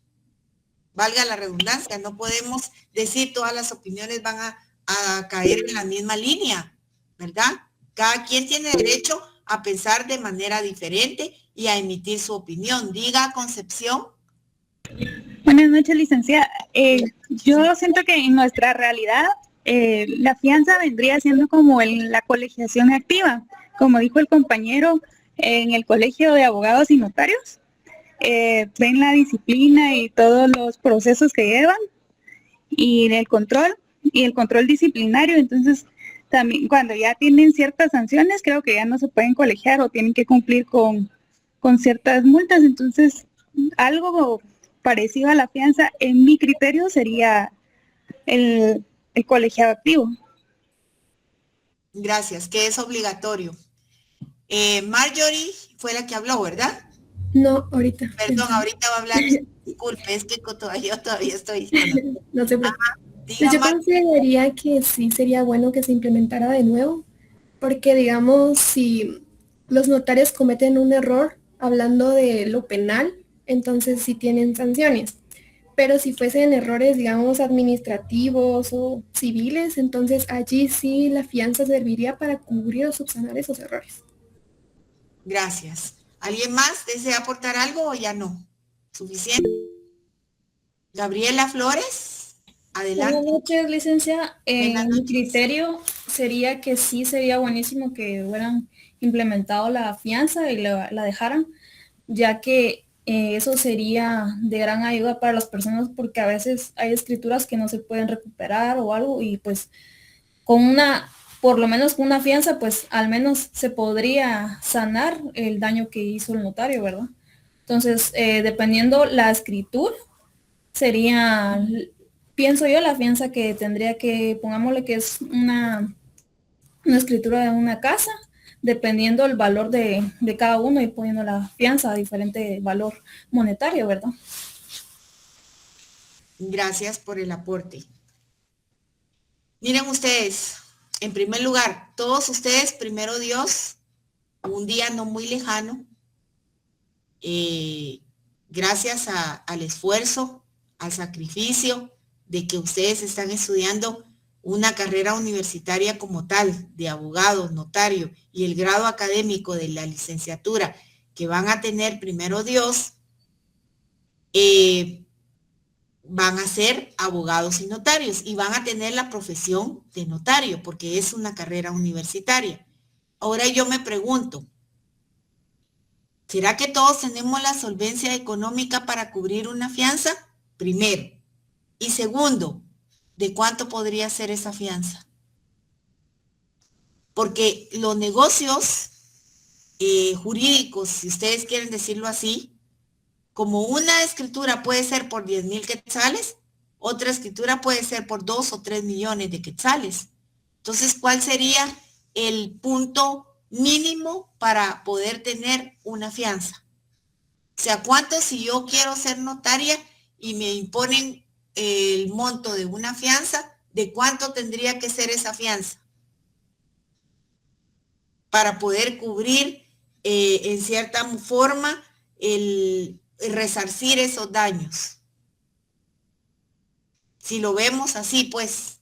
Valga la redundancia, no podemos decir todas las opiniones van a caer en la misma línea, ¿verdad? Cada quien tiene derecho a pensar de manera diferente y a emitir su opinión. Diga, Concepción. Buenas noches, licenciada. Yo siento que en nuestra realidad la fianza vendría siendo como la colegiación activa. Como dijo el compañero, en el colegio de abogados y notarios, ven la disciplina y todos los procesos que llevan y el control disciplinario. Entonces, también cuando ya tienen ciertas sanciones, creo que ya no se pueden colegiar o tienen que cumplir con ciertas multas. Entonces, algo parecido a la fianza, en mi criterio, sería el colegiado activo. Gracias, que es obligatorio. Marjorie fue la que habló, ¿verdad? No, ahorita. Perdón, ahorita va a hablar. Disculpe, es que yo todavía estoy. No se preocupe. Pues yo consideraría que sí sería bueno que se implementara de nuevo, porque digamos, si los notarios cometen un error hablando de lo penal, entonces sí tienen sanciones. Pero si fuesen errores, digamos, administrativos o civiles, entonces allí sí la fianza serviría para cubrir o subsanar esos errores. Gracias. ¿Alguien más desea aportar algo o ya no? ¿Suficiente? Gabriela Flores, adelante. Buenas noches, licenciada. Mi criterio sería que sí sería buenísimo que hubieran implementado la fianza y la dejaran, ya que eso sería de gran ayuda para las personas, porque a veces hay escrituras que no se pueden recuperar o algo, y pues por lo menos con una fianza, pues al menos se podría sanar el daño que hizo el notario, ¿verdad? Entonces, dependiendo la escritura, sería, pienso yo, la fianza que tendría que, pongámosle que es una escritura de una casa, dependiendo el valor de cada uno y poniendo la fianza a diferente valor monetario, ¿verdad? Gracias por el aporte. Miren ustedes, en primer lugar, todos ustedes, primero Dios, un día no muy lejano, gracias al esfuerzo, al sacrificio de que ustedes están estudiando una carrera universitaria como tal, de abogado, notario, y el grado académico de la licenciatura que van a tener, primero Dios, van a ser abogados y notarios y van a tener la profesión de notario porque es una carrera universitaria. Ahora yo me pregunto, ¿será que todos tenemos la solvencia económica para cubrir una fianza? Primero. Y segundo, ¿de cuánto podría ser esa fianza? Porque los negocios jurídicos, si ustedes quieren decirlo así, como una escritura puede ser por 10,000 quetzales, otra escritura puede ser por 2 o 3 millones de quetzales. Entonces, ¿cuál sería el punto mínimo para poder tener una fianza? O sea, ¿cuánto si yo quiero ser notaria y me imponen el monto de una fianza, de cuánto tendría que ser esa fianza para poder cubrir en cierta forma el resarcir esos daños? Si lo vemos así, pues,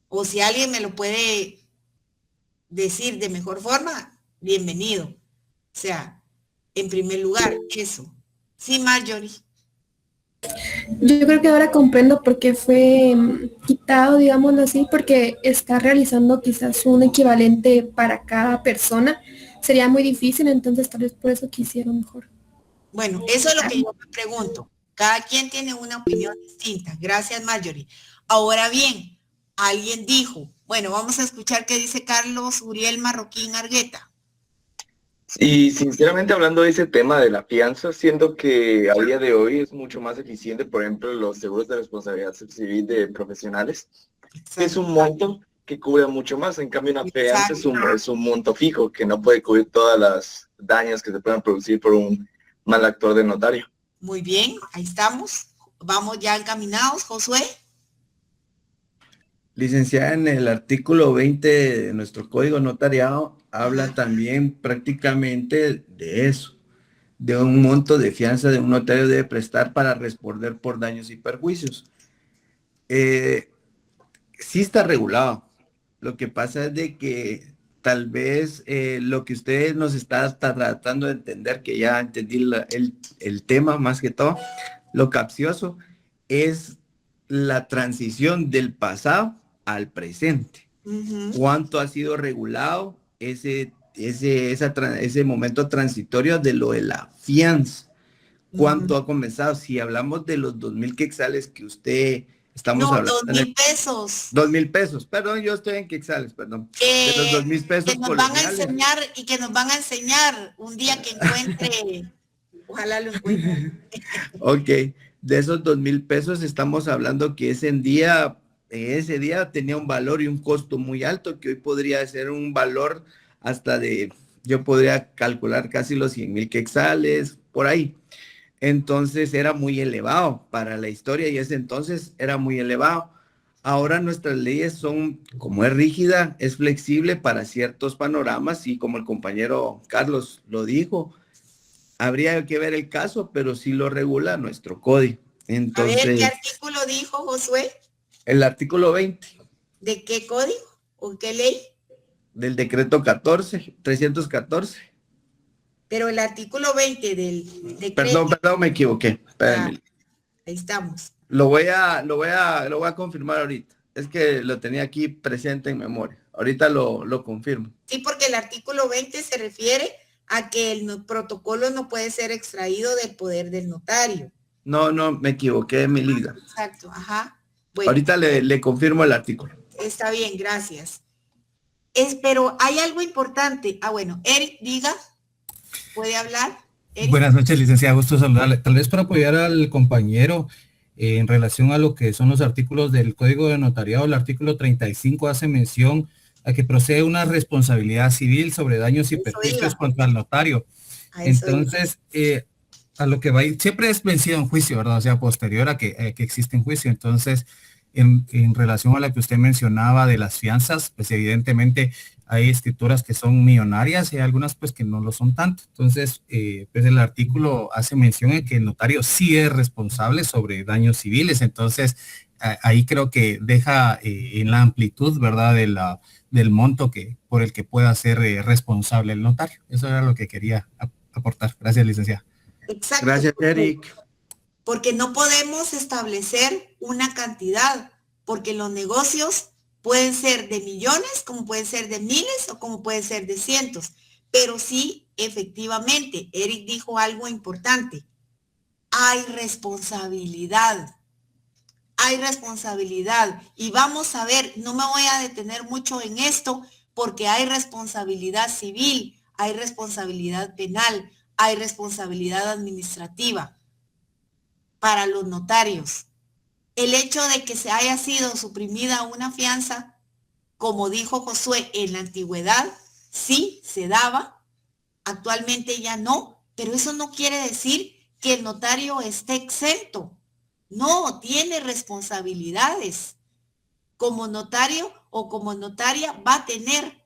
o si alguien me lo puede decir de mejor forma, bienvenido. O sea, en primer lugar, eso. Sí, Marjorie. Yo creo que ahora comprendo por qué fue quitado, digámoslo así, porque está realizando quizás un equivalente para cada persona. Sería muy difícil, entonces tal vez por eso quisieron mejor. Bueno, eso es lo que yo me pregunto. Cada quien tiene una opinión distinta. Gracias, Marjorie. Ahora bien, alguien dijo, bueno, vamos a escuchar qué dice Carlos Uriel Marroquín Argueta. Y sinceramente hablando de ese tema de la fianza, siento que a día de hoy es mucho más eficiente, por ejemplo, los seguros de responsabilidad civil de profesionales. Exacto. Es un monto que cubre mucho más, en cambio una fianza es un monto fijo que no puede cubrir todas las daños que se puedan producir por un mal actor de notario. Muy bien, ahí estamos. Vamos ya encaminados, Josué. Licenciada, en el artículo 20 de nuestro código notariado habla también prácticamente de eso, de un monto de fianza de un notario debe prestar para responder por daños y perjuicios. Sí está regulado. Lo que pasa es de que tal vez lo que usted nos está tratando de entender, que ya entendí el tema más que todo, lo capcioso, es la transición del pasado al presente. ¿Cuánto ha sido regulado ese momento transitorio de lo de la fianza? ¿Cuánto ha comenzado? Si hablamos de los 2,000 quetzales que usted estamos hablando. 2,000 pesos. 2,000 pesos, perdón, yo estoy en quetzales, perdón. De los 2,000 pesos que nos van a enseñar y que nos van a enseñar un día que encuentre, ojalá lo encuentre. Ok, de esos 2,000 pesos estamos hablando que ese día tenía un valor y un costo muy alto, que hoy podría ser un valor hasta yo podría calcular casi los 100,000 quetzales, por ahí. Entonces era muy elevado para la historia y ese entonces era muy elevado. Ahora nuestras leyes son, como es rígida, es flexible para ciertos panoramas y como el compañero Carlos lo dijo, habría que ver el caso, pero sí lo regula nuestro código. Entonces, a ver, ¿qué artículo dijo Josué? El artículo 20. ¿De qué código o qué ley? Del decreto 314. Pero el artículo 20 del decreto. Perdón, me equivoqué. Ahí estamos. Lo voy a confirmar ahorita. Es que lo tenía aquí presente en memoria. Ahorita lo confirmo. Sí, porque el artículo 20 se refiere a que el protocolo no puede ser extraído del poder del notario. No, me equivoqué, mi liga. Exacto, ajá. Bueno, ahorita le confirmo el artículo. Está bien, gracias. Pero hay algo importante. Bueno, Eric, diga. ¿Puede hablar? Eric. Buenas noches, licenciada, gusto saludarle. Tal vez para apoyar al compañero en relación a lo que son los artículos del Código de Notariado, el artículo 35 hace mención a que procede una responsabilidad civil sobre daños y perjuicios contra el notario. Entonces, a lo que va a ir, siempre es vencido en juicio, ¿verdad? O sea, posterior a que existe en juicio. Entonces, en relación a la que usted mencionaba de las fianzas, pues evidentemente hay escrituras que son millonarias y hay algunas pues que no lo son tanto. Entonces, pues el artículo hace mención de que el notario sí es responsable sobre daños civiles. Entonces, ahí creo que deja en la amplitud, ¿verdad? Del monto por el que pueda ser responsable el notario. Eso era lo que quería aportar. Gracias, licenciada. Exacto. Gracias, Eric. Porque no podemos establecer una cantidad, porque los negocios pueden ser de millones, como pueden ser de miles o como pueden ser de cientos. Pero sí, efectivamente, Eric dijo algo importante. Hay responsabilidad. Hay responsabilidad. Y vamos a ver, no me voy a detener mucho en esto, porque hay responsabilidad civil, hay responsabilidad penal, hay responsabilidad administrativa para los notarios. El hecho de que se haya sido suprimida una fianza, como dijo Josué, en la antigüedad, sí se daba, actualmente ya no, pero eso no quiere decir que el notario esté exento. No, tiene responsabilidades. Como notario o como notaria va a tener,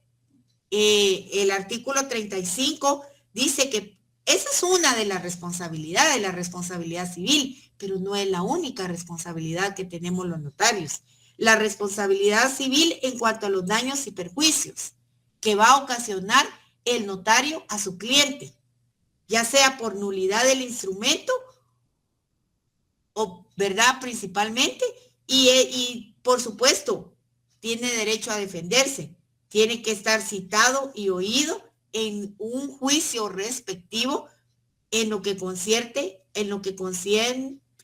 el artículo 35 dice que esa es una de las responsabilidades, la responsabilidad civil, pero no es la única responsabilidad que tenemos los notarios. La responsabilidad civil en cuanto a los daños y perjuicios que va a ocasionar el notario a su cliente, ya sea por nulidad del instrumento o, ¿verdad? Principalmente, y por supuesto, tiene derecho a defenderse, tiene que estar citado y oído en un juicio respectivo en lo que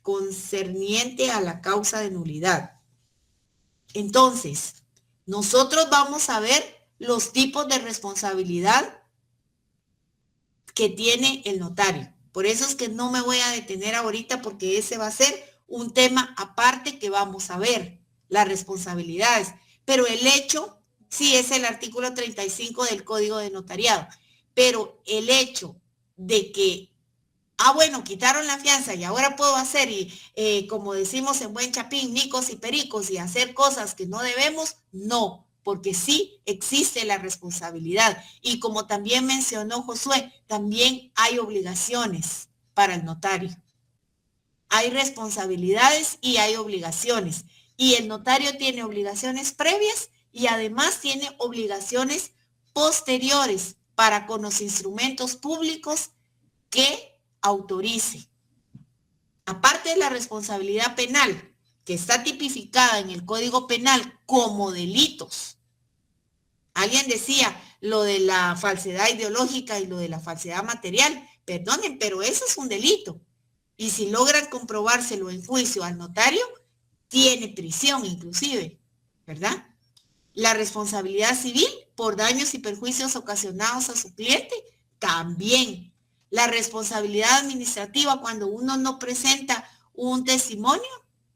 concerniente a la causa de nulidad. Entonces, nosotros vamos a ver los tipos de responsabilidad que tiene el notario. Por eso es que no me voy a detener ahorita, porque ese va a ser un tema aparte que vamos a ver, las responsabilidades. Pero el hecho, sí, es el artículo 35 del Código de Notariado, pero el hecho de que, bueno, quitaron la fianza y ahora puedo hacer, como decimos en buen chapín, micos y pericos y hacer cosas que no debemos, no, porque sí existe la responsabilidad. Y como también mencionó Josué, también hay obligaciones para el notario. Hay responsabilidades y hay obligaciones. Y el notario tiene obligaciones previas y además tiene obligaciones posteriores para con los instrumentos públicos que autorice. Aparte de la responsabilidad penal, que está tipificada en el Código Penal como delitos. Alguien decía lo de la falsedad ideológica y lo de la falsedad material. Perdonen, pero eso es un delito. Y si logran comprobárselo en juicio al notario, tiene prisión inclusive, ¿verdad? La responsabilidad civil por daños y perjuicios ocasionados a su cliente, también. La responsabilidad administrativa cuando uno no presenta un testimonio,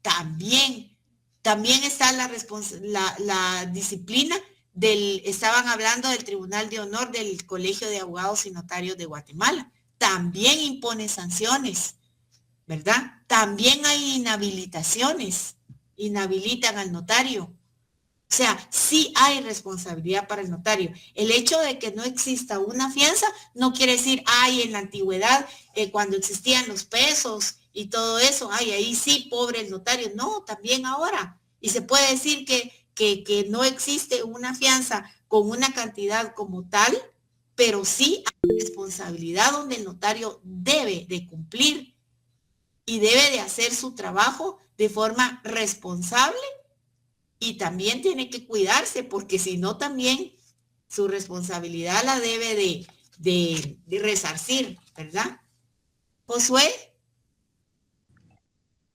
también. También está la disciplina estaban hablando del Tribunal de Honor del Colegio de Abogados y Notarios de Guatemala. También impone sanciones, ¿verdad? También hay inhabilitaciones, inhabilitan al notario. O sea, sí hay responsabilidad para el notario. El hecho de que no exista una fianza no quiere decir, ay, en la antigüedad, cuando existían los pesos y todo eso, ay, ahí sí, pobre el notario. No, también ahora. Y se puede decir que no existe una fianza con una cantidad como tal, pero sí hay responsabilidad donde el notario debe de cumplir y debe de hacer su trabajo de forma responsable. Y también tiene que cuidarse, porque si no también su responsabilidad la debe de resarcir, ¿verdad? Josué.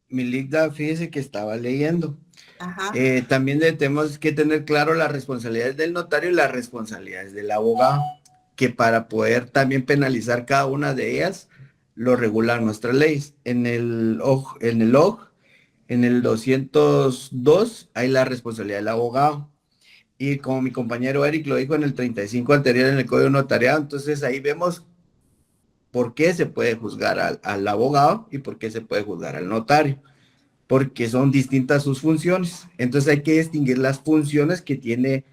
Mi Ligda, fíjese que estaba leyendo. Ajá. También tenemos que tener claro las responsabilidades del notario y las responsabilidades del abogado, que para poder también penalizar cada una de ellas, lo regulan nuestras leyes. En el OG, en el 202 hay la responsabilidad del abogado. Y como mi compañero Eric lo dijo en el 35 anterior en el Código Notariado, entonces ahí vemos por qué se puede juzgar al abogado y por qué se puede juzgar al notario, porque son distintas sus funciones. Entonces hay que distinguir las funciones que tiene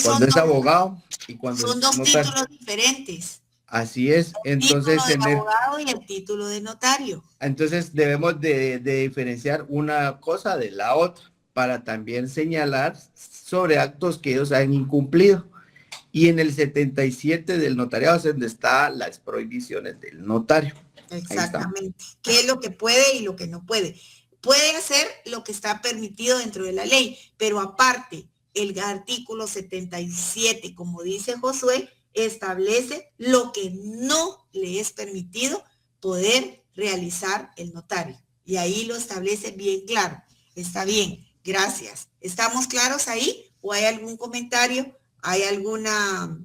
cuando es abogado y cuando son dos notario. Títulos diferentes. Así es. Entonces, el título de abogado y el título de notario. Entonces debemos de diferenciar una cosa de la otra para también señalar sobre actos que ellos han incumplido. Y en el 77 del notariado es donde están las prohibiciones del notario. Exactamente. ¿Qué es lo que puede y lo que no puede? Puede hacer lo que está permitido dentro de la ley, pero aparte, el artículo 77, como dice Josué, establece lo que no le es permitido poder realizar el notario. Y ahí lo establece bien claro. Está bien, gracias. ¿Estamos claros ahí? ¿O hay algún comentario? ¿Hay alguna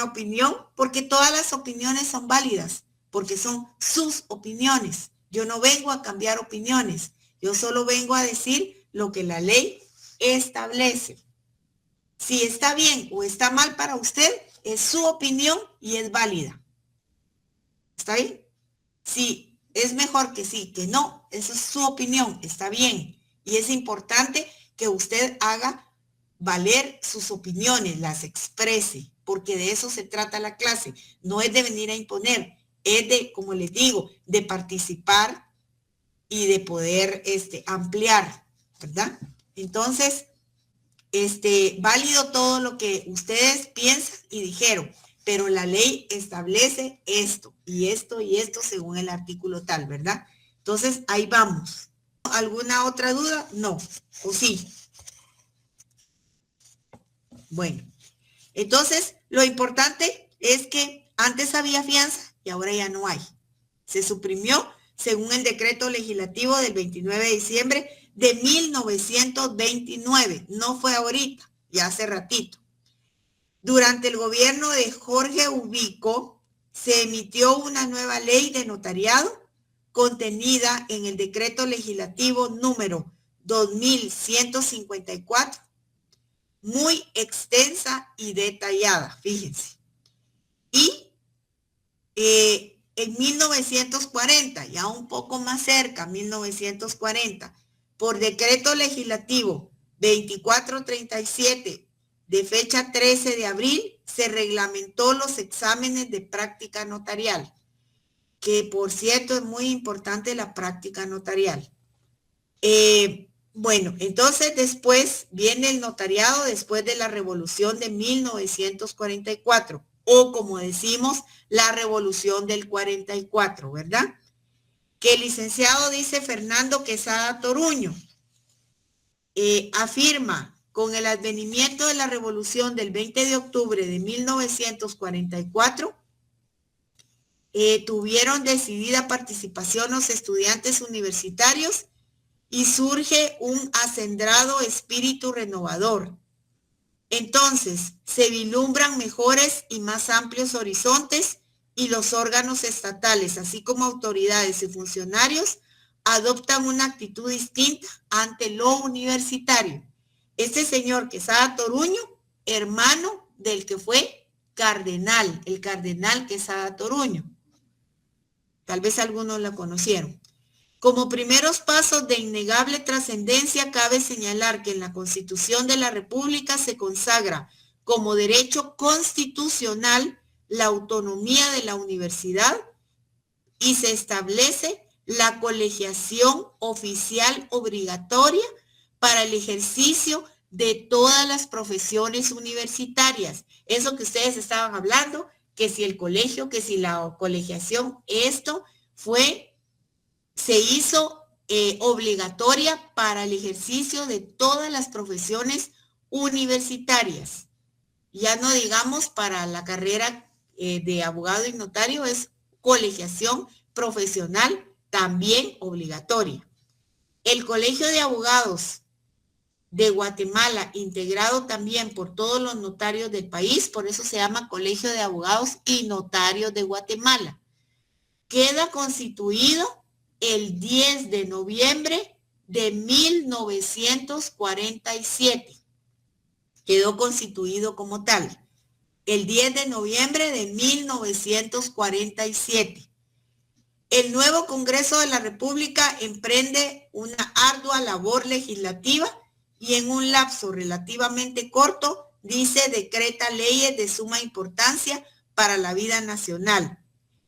opinión? Porque todas las opiniones son válidas, porque son sus opiniones. Yo no vengo a cambiar opiniones. Yo solo vengo a decir lo que la ley establece. Si está bien o está mal para usted, es su opinión y es válida. ¿Está bien? Si es mejor que sí, que no, esa es su opinión, está bien. Y es importante que usted haga valer sus opiniones, las exprese, porque de eso se trata la clase. No es de venir a imponer, es de, como les digo, de participar y de poder ampliar, ¿verdad? Entonces, válido todo lo que ustedes piensan y dijeron, pero la ley establece esto y esto y esto según el artículo tal, ¿verdad? Entonces, ahí vamos. ¿Alguna otra duda? No. ¿O sí? Bueno, entonces, lo importante es que antes había fianza y ahora ya no hay. Se suprimió según el decreto legislativo del 29 de diciembre de 1929. No fue ahorita, ya hace ratito. Durante el gobierno de Jorge Ubico se emitió una nueva ley de notariado contenida en el decreto legislativo número 2154, muy extensa y detallada, fíjense. Y en 1940, ya un poco más cerca, 1940, por decreto legislativo 2437, de fecha 13 de abril, se reglamentó los exámenes de práctica notarial, que por cierto es muy importante la práctica notarial. Bueno, entonces después viene el notariado después de la Revolución de 1944, o como decimos, la Revolución del 44, ¿verdad? Que el licenciado dice Fernando Quesada Toruño, afirma, con el advenimiento de la Revolución del 20 de octubre de 1944, tuvieron decidida participación los estudiantes universitarios y surge un acendrado espíritu renovador. Entonces, se vislumbran mejores y más amplios horizontes y los órganos estatales, así como autoridades y funcionarios, adoptan una actitud distinta ante lo universitario. Este señor Quesada Toruño, hermano del que fue cardenal, el cardenal Quesada Toruño. Tal vez algunos lo conocieron. Como primeros pasos de innegable trascendencia, cabe señalar que en la Constitución de la República se consagra como derecho constitucional la autonomía de la universidad y se establece la colegiación oficial obligatoria para el ejercicio de todas las profesiones universitarias. Eso que ustedes estaban hablando, que si el colegio, que si la colegiación, esto se hizo obligatoria para el ejercicio de todas las profesiones universitarias. Ya no digamos para la carrera de abogado y notario, es colegiación profesional también obligatoria. El Colegio de Abogados de Guatemala, integrado también por todos los notarios del país, por eso se llama Colegio de Abogados y Notarios de Guatemala, queda constituido el 10 de noviembre de 1947. Quedó constituido como tal. El 10 de noviembre de 1947. El nuevo Congreso de la República emprende una ardua labor legislativa y en un lapso relativamente corto, decreta leyes de suma importancia para la vida nacional.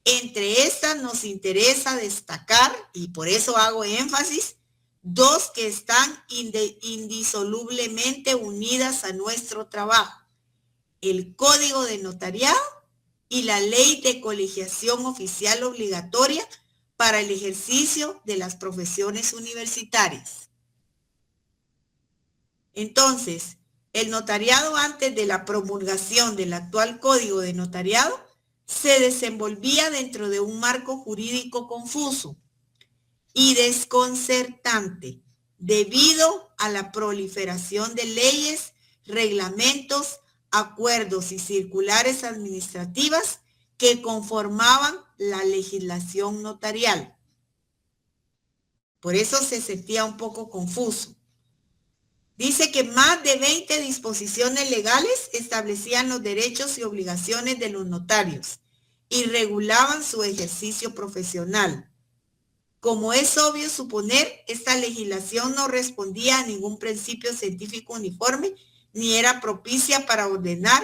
Entre estas nos interesa destacar, y por eso hago énfasis, dos que están indisolublemente unidas a nuestro trabajo: el Código de Notariado y la Ley de Colegiación Oficial Obligatoria para el ejercicio de las profesiones universitarias. Entonces, el notariado antes de la promulgación del actual Código de Notariado se desenvolvía dentro de un marco jurídico confuso y desconcertante debido a la proliferación de leyes, reglamentos, acuerdos y circulares administrativas que conformaban la legislación notarial. Por eso se sentía un poco confuso. Dice que más de 20 disposiciones legales establecían los derechos y obligaciones de los notarios y regulaban su ejercicio profesional. Como es obvio suponer, esta legislación no respondía a ningún principio científico uniforme ni era propicia para ordenar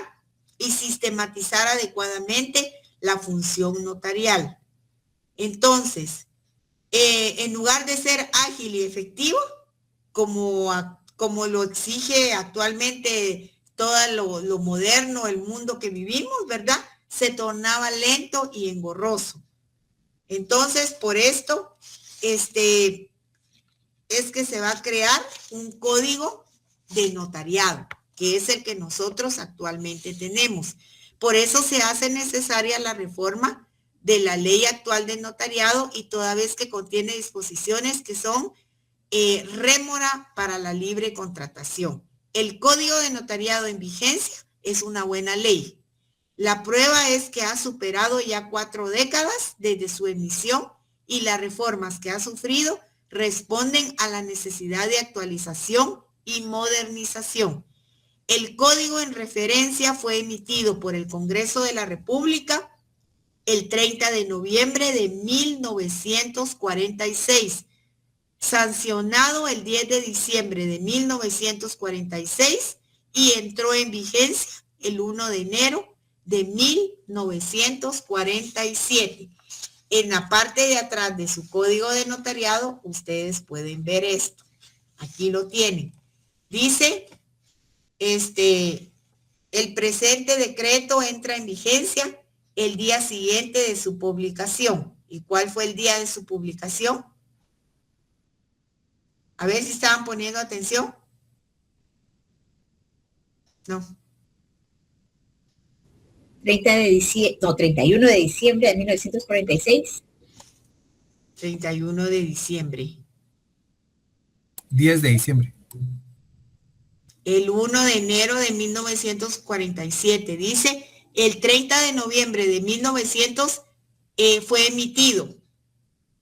y sistematizar adecuadamente la función notarial. Entonces, en lugar de ser ágil y efectivo, como lo exige actualmente todo lo moderno, el mundo que vivimos, ¿verdad? Se tornaba lento y engorroso. Entonces, por esto, es que se va a crear un código de notariado, que es el que nosotros actualmente tenemos. Por eso se hace necesaria la reforma de la ley actual de notariado y toda vez que contiene disposiciones que son rémora para la libre contratación. El Código de Notariado en vigencia es una buena ley. La prueba es que ha superado ya 4 décadas desde su emisión y las reformas que ha sufrido responden a la necesidad de actualización y modernización. El código en referencia fue emitido por el Congreso de la República el 30 de noviembre de 1946, sancionado el 10 de diciembre de 1946 y entró en vigencia el 1 de enero de 1947. En la parte de atrás de su código de notariado, ustedes pueden ver esto. Aquí lo tienen. Dice, el presente decreto entra en vigencia el día siguiente de su publicación. ¿Y cuál fue el día de su publicación? A ver si estaban poniendo atención. No. 31 de diciembre de 1946. 31 de diciembre. 10 de diciembre. El 1 de enero de 1947. Dice, el 30 de noviembre de 1900 fue emitido.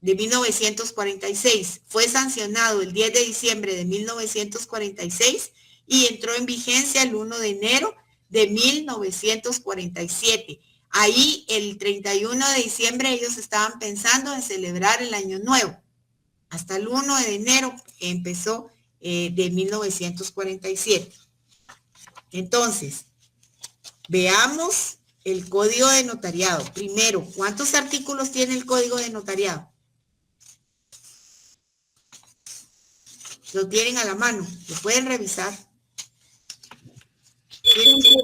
De 1946. Fue sancionado el 10 de diciembre de 1946 y entró en vigencia el 1 de enero de 1947. Ahí el 31 de diciembre ellos estaban pensando en celebrar el año nuevo. Hasta el 1 de enero empezó de 1947. Entonces, veamos el código de notariado. Primero, ¿cuántos artículos tiene el código de notariado? Lo tienen a la mano, lo pueden revisar. ¿Tienen su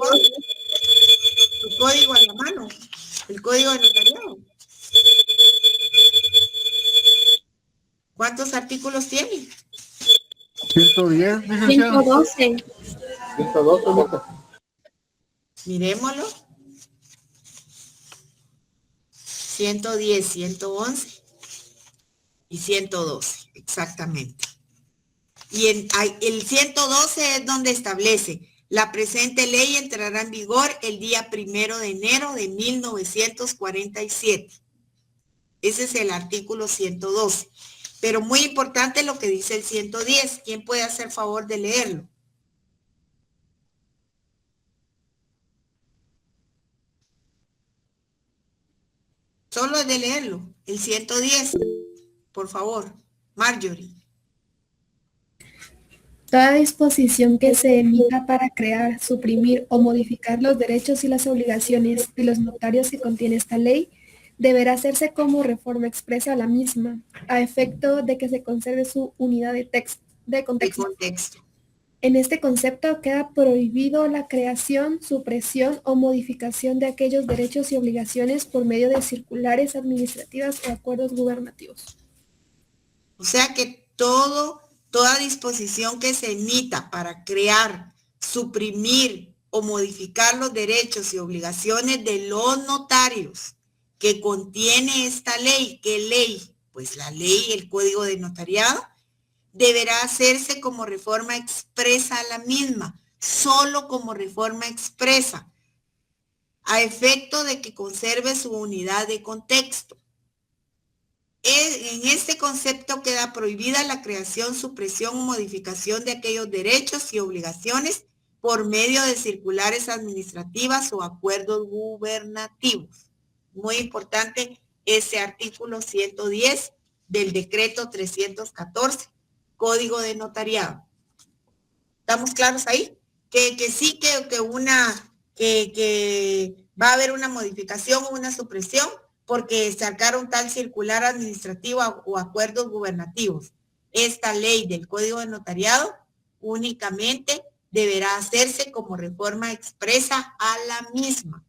código a la mano? El código de notariado. ¿Cuántos artículos tiene? 110, 112. 112. Miremoslo. 110, 111 y 112, exactamente. Y el 112 es donde establece, la presente ley entrará en vigor el día 1 de enero de 1947. Ese es el artículo 112. Pero muy importante lo que dice el 110. ¿Quién puede hacer favor de leerlo? Solo es de leerlo. El 110. Por favor. Marjorie. Toda disposición que se emita para crear, suprimir o modificar los derechos y las obligaciones de los notarios que contiene esta ley deberá hacerse como reforma expresa a la misma, a efecto de que se conserve su unidad de contexto. En este concepto queda prohibido la creación, supresión o modificación de aquellos derechos y obligaciones por medio de circulares administrativas o acuerdos gubernativos. O sea que toda disposición que se emita para crear, suprimir o modificar los derechos y obligaciones de los notarios que contiene esta ley, ¿qué ley? Pues la ley, el Código de Notariado, deberá hacerse como reforma expresa a la misma, solo como reforma expresa, a efecto de que conserve su unidad de contexto. En este concepto queda prohibida la creación, supresión o modificación de aquellos derechos y obligaciones por medio de circulares administrativas o acuerdos gubernativos. Muy importante ese artículo 110 del decreto 314, Código de Notariado. ¿Estamos claros ahí? Que sí, que va a haber una modificación o una supresión porque sacaron tal circular administrativo o acuerdos gubernativos. Esta ley del Código de Notariado únicamente deberá hacerse como reforma expresa a la misma,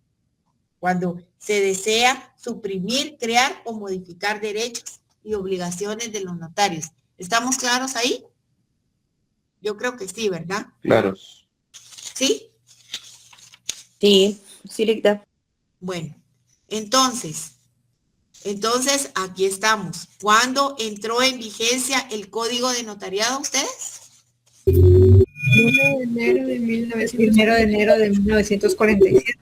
cuando se desea suprimir, crear o modificar derechos y obligaciones de los notarios. ¿Estamos claros ahí? Yo creo que sí, ¿verdad? Claro. ¿Sí? Sí, sí, Ligda. Bueno, entonces aquí estamos. ¿Cuándo entró en vigencia el Código de Notariado ustedes? 1 de enero de 1947.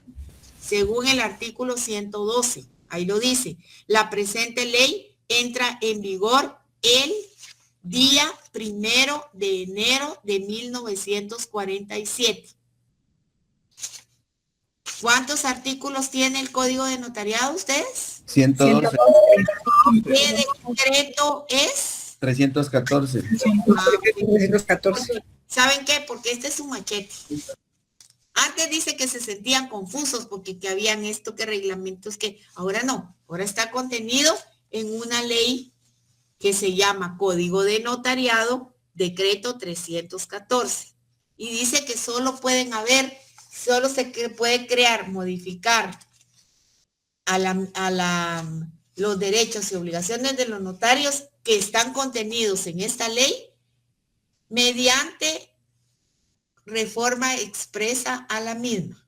Según el artículo 112, ahí lo dice, la presente ley entra en vigor el día 1 de enero de 1947. ¿Cuántos artículos tiene el Código de Notariado ustedes? 112. ¿Qué decreto es? 314. 314. ¿Saben qué? Porque este es un machete. Antes dice que se sentían confusos porque que habían esto, que reglamentos, que ahora no. Ahora está contenido en una ley que se llama Código de Notariado decreto 314. Y dice que solo se puede crear, modificar los derechos y obligaciones de los notarios que están contenidos en esta ley mediante reforma expresa a la misma,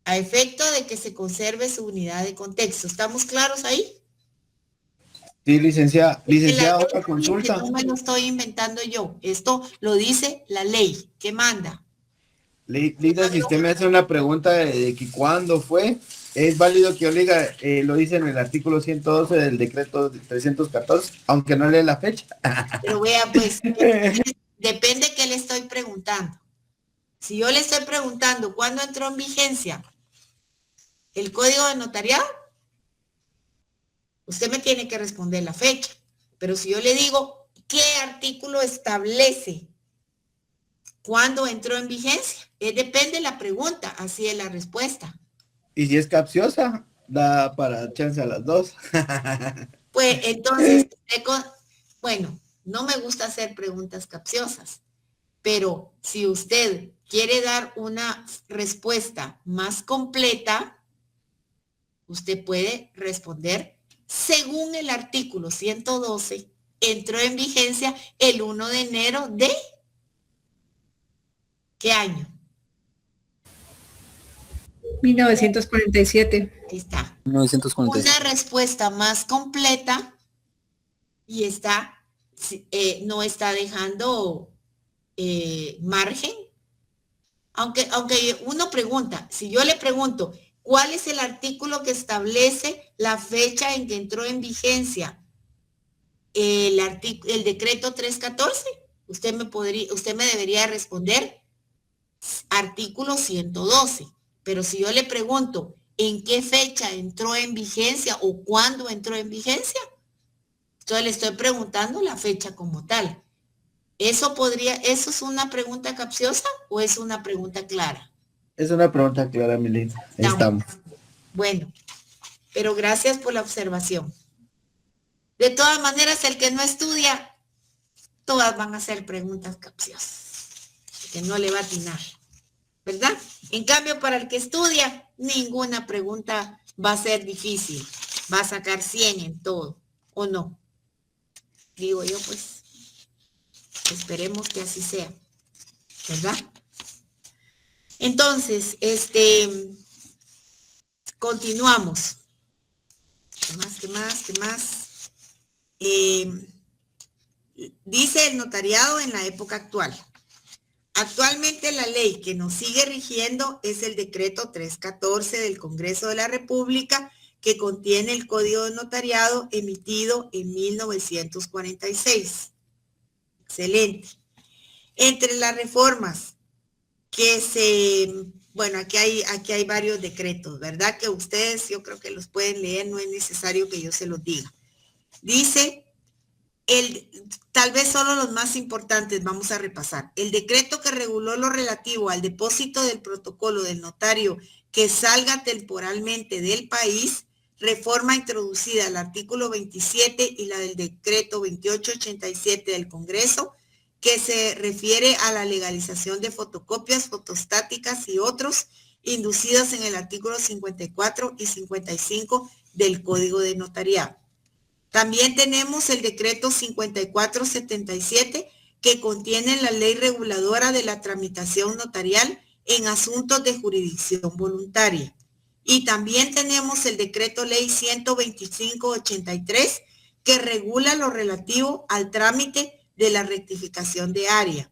a efecto de que se conserve su unidad de contexto. ¿Estamos claros ahí? Sí, licenciada, otra consulta. No me lo estoy inventando yo. Esto lo dice la ley. ¿Qué manda? Lida, si usted me hace una pregunta de que cuándo fue, es válido que yo le diga, lo dice en el artículo 112 del decreto 314, aunque no lee la fecha. Pero vea, pues, depende que le estoy preguntando. Si yo le estoy preguntando cuándo entró en vigencia el Código de Notariado, usted me tiene que responder la fecha. Pero si yo le digo, ¿qué artículo establece cuándo entró en vigencia? Depende de la pregunta, así es la respuesta. Y si es capciosa, da para chance a las dos. Pues entonces, bueno, no me gusta hacer preguntas capciosas, pero si usted quiere dar una respuesta más completa, usted puede responder según el artículo 112, entró en vigencia el 1 de enero de ¿qué año? 1947. Ahí está. 1947. Una respuesta más completa y no está dejando margen. Aunque uno pregunta, si yo le pregunto, ¿cuál es el artículo que establece la fecha en que entró en vigencia el decreto 314? Usted me debería responder artículo 112. Pero si yo le pregunto, ¿en qué fecha entró en vigencia o cuándo entró en vigencia? Entonces le estoy preguntando la fecha como tal. ¿Eso es una pregunta capciosa o es una pregunta clara? Es una pregunta clara, mi Linda. Ahí estamos. Bueno, pero gracias por la observación. De todas maneras, el que no estudia, todas van a ser preguntas capciosas, que no le va a atinar, ¿verdad? En cambio, para el que estudia, ninguna pregunta va a ser difícil. Va a sacar 100 en todo, ¿o no? Digo yo, pues, esperemos que así sea, ¿verdad? Entonces, continuamos. ¿Qué más? Dice el notariado en la época actual. Actualmente la ley que nos sigue rigiendo es el decreto 314 del Congreso de la República, que contiene el Código de Notariado emitido en 1946. Excelente. Entre las reformas aquí hay varios decretos, ¿verdad? Que ustedes yo creo que los pueden leer, no es necesario que yo se los diga. Dice, tal vez solo los más importantes vamos a repasar. El decreto que reguló lo relativo al depósito del protocolo del notario que salga temporalmente del país, reforma introducida al artículo 27 y la del decreto 2887 del Congreso, que se refiere a la legalización de fotocopias, fotostáticas y otros, inducidos en el artículo 54 y 55 del Código de Notariado. También tenemos el decreto 5477, que contiene la ley reguladora de la tramitación notarial en asuntos de jurisdicción voluntaria. Y también tenemos el decreto ley 12583, que regula lo relativo al trámite de la rectificación de área.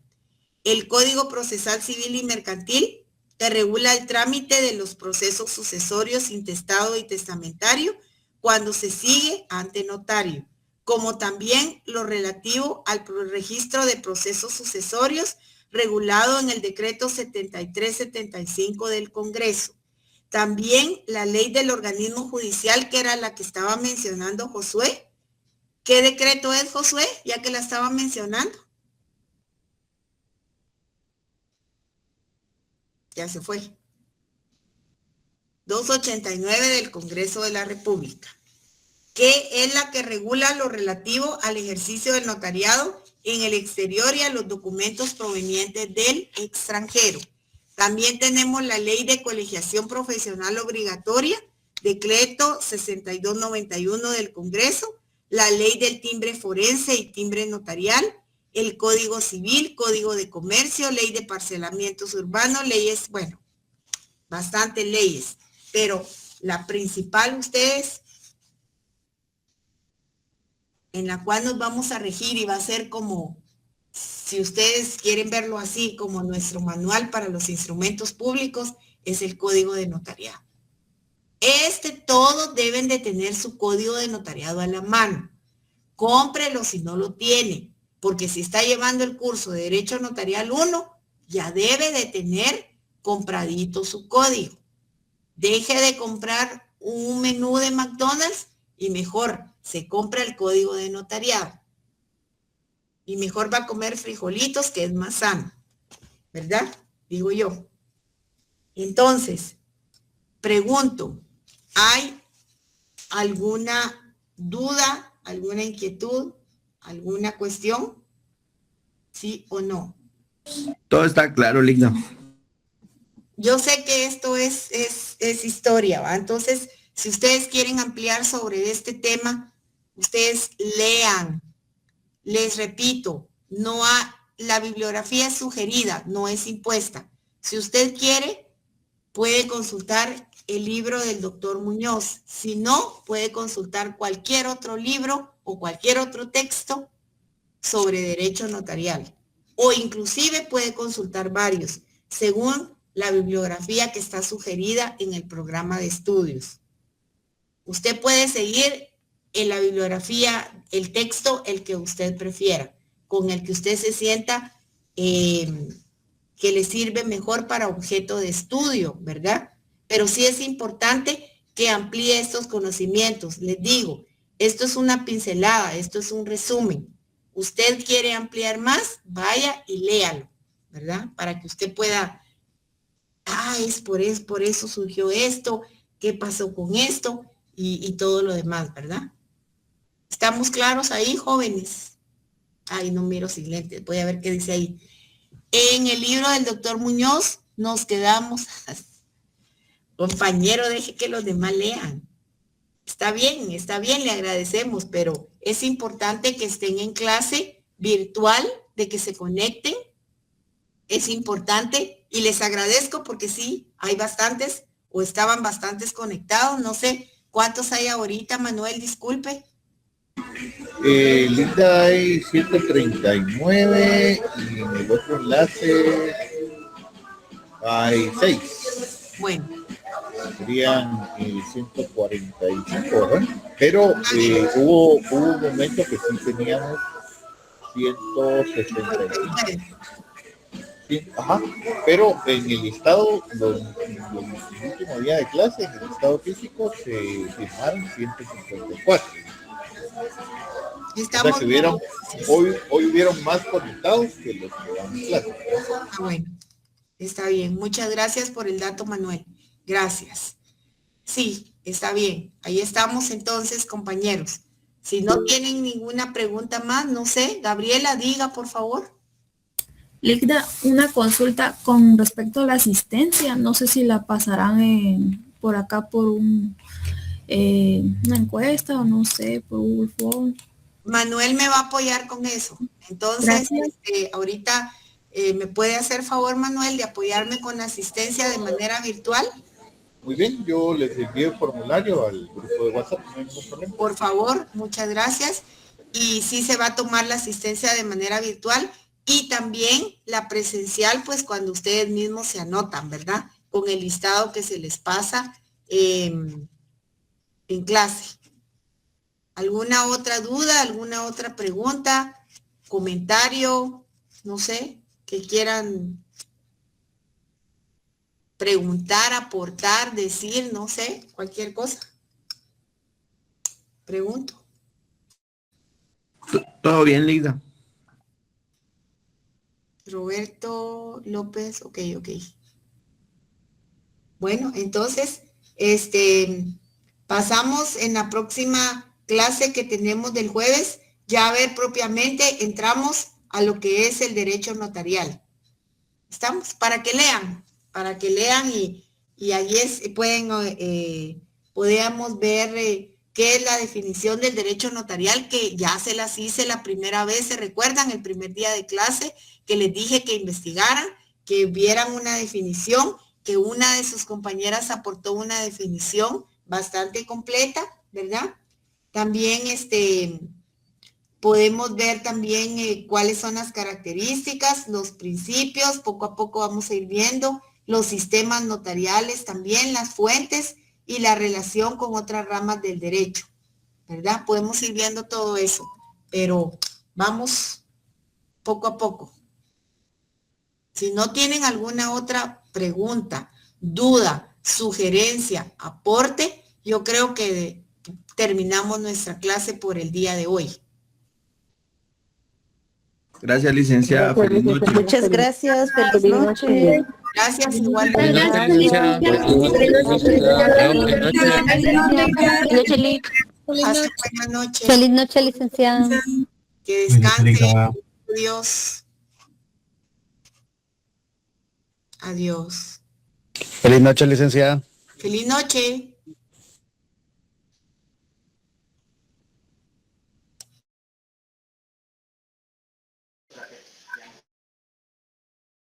El Código Procesal Civil y Mercantil, que regula el trámite de los procesos sucesorios, intestado y testamentario cuando se sigue ante notario, como también lo relativo al registro de procesos sucesorios regulado en el decreto 7375 del Congreso. También la ley del organismo judicial, que era la que estaba mencionando Josué. ¿Qué decreto es, Josué? Ya que la estaba mencionando. Ya se fue. 289 del Congreso de la República. que es la que regula lo relativo al ejercicio del notariado en el exterior y a los documentos provenientes del extranjero. También tenemos la Ley de Colegiación Profesional Obligatoria, Decreto 6291 del Congreso, la Ley del Timbre Forense y Timbre Notarial, el Código Civil, Código de Comercio, Ley de Parcelamientos Urbanos, leyes, bueno, bastantes leyes, pero la principal, ustedes, en la cual nos vamos a regir y va a ser como, si ustedes quieren verlo así, como nuestro manual para los instrumentos públicos, es el Código de Notariado. Todos deben de tener su código de notariado a la mano. Cómprelo si no lo tiene, porque si está llevando el curso de Derecho Notarial 1, ya debe de tener compradito su código. Deje de comprar un menú de McDonald's y mejor se compra el código de notariado. Y mejor va a comer frijolitos, que es más sano, ¿verdad? Digo yo. Entonces, pregunto, ¿hay alguna duda, alguna inquietud, alguna cuestión? ¿Sí o no? Todo está claro, Ligda. Yo sé que esto es historia, ¿va? Entonces, si ustedes quieren ampliar sobre este tema, ustedes lean. Les repito, la bibliografía es sugerida, no es impuesta. Si usted quiere, puede consultar el libro del doctor Muñoz. Si no, puede consultar cualquier otro libro o cualquier otro texto sobre derecho notarial. O inclusive puede consultar varios, según la bibliografía que está sugerida en el programa de estudios. Usted puede seguir en la bibliografía, el texto, el que usted prefiera, con el que usted se sienta que le sirve mejor para objeto de estudio, ¿verdad? Pero sí es importante que amplíe estos conocimientos. Les digo, esto es una pincelada, esto es un resumen. Usted quiere ampliar más, vaya y léalo, ¿verdad? Para que usted pueda, es por eso surgió esto, qué pasó con esto y todo lo demás, ¿verdad? ¿Estamos claros ahí, jóvenes? Ay, no miro sin lentes, voy a ver qué dice ahí. En el libro del doctor Muñoz nos quedamos, compañero, deje que los demás lean. Está bien, le agradecemos, pero es importante que estén en clase virtual, de que se conecten. Es importante y les agradezco porque sí, hay bastantes o estaban bastantes conectados. No sé cuántos hay ahorita, Manuel, disculpe. Linda, hay 139 y en el otro enlace hay 6. Bueno. Serían 145, ¿verdad? Pero hubo un momento que sí teníamos 165. Sí, ajá, pero en el listado, el último día de clase, en el listado físico, se firmaron 154. Estamos, o sea que hoy hubieron más conectados que los que van a clase. Bueno, está bien. Muchas gracias por el dato, Manuel. Gracias. Sí, está bien. Ahí estamos entonces, compañeros. Si no tienen ninguna pregunta más, no sé, Gabriela, diga, por favor. Ligda, una consulta con respecto a la asistencia. No sé si la pasarán por acá por una encuesta o no sé, por Google Form. Manuel me va a apoyar con eso. Entonces, ahorita me puede hacer favor, Manuel, de apoyarme con la asistencia de manera virtual. Muy bien, yo les envío el formulario al grupo de WhatsApp, no hay ningún problema. Por favor, muchas gracias. Y sí se va a tomar la asistencia de manera virtual y también la presencial, pues cuando ustedes mismos se anotan, ¿verdad? Con el listado que se les pasa en clase. ¿Alguna otra duda, alguna otra pregunta, comentario, no sé, que quieran preguntar, aportar, decir, no sé, cualquier cosa? Pregunto. Todo bien, Ligda. Roberto López, ok. Bueno, entonces, pasamos en la próxima clase que tenemos del jueves, ya a ver propiamente entramos a lo que es el derecho notarial. ¿Estamos? Para que lean y allí podemos ver qué es la definición del derecho notarial, que ya se las hice la primera vez, ¿se recuerdan? El primer día de clase que les dije que investigaran, que vieran una definición, que una de sus compañeras aportó una definición bastante completa, ¿verdad? También podemos ver también cuáles son las características, los principios, poco a poco vamos a ir viendo los sistemas notariales también, las fuentes y la relación con otras ramas del derecho, ¿verdad? Podemos ir viendo todo eso, pero vamos poco a poco. Si no tienen alguna otra pregunta, duda, sugerencia, aporte, yo creo que terminamos nuestra clase por el día de hoy. Gracias, licenciada. Feliz noche. Muchas gracias. Feliz noche. Gracias, igual. Buenas noches. Feliz noche, licenciada. Que descanse. Adiós. Adiós. Feliz noche, licenciada. Feliz noche.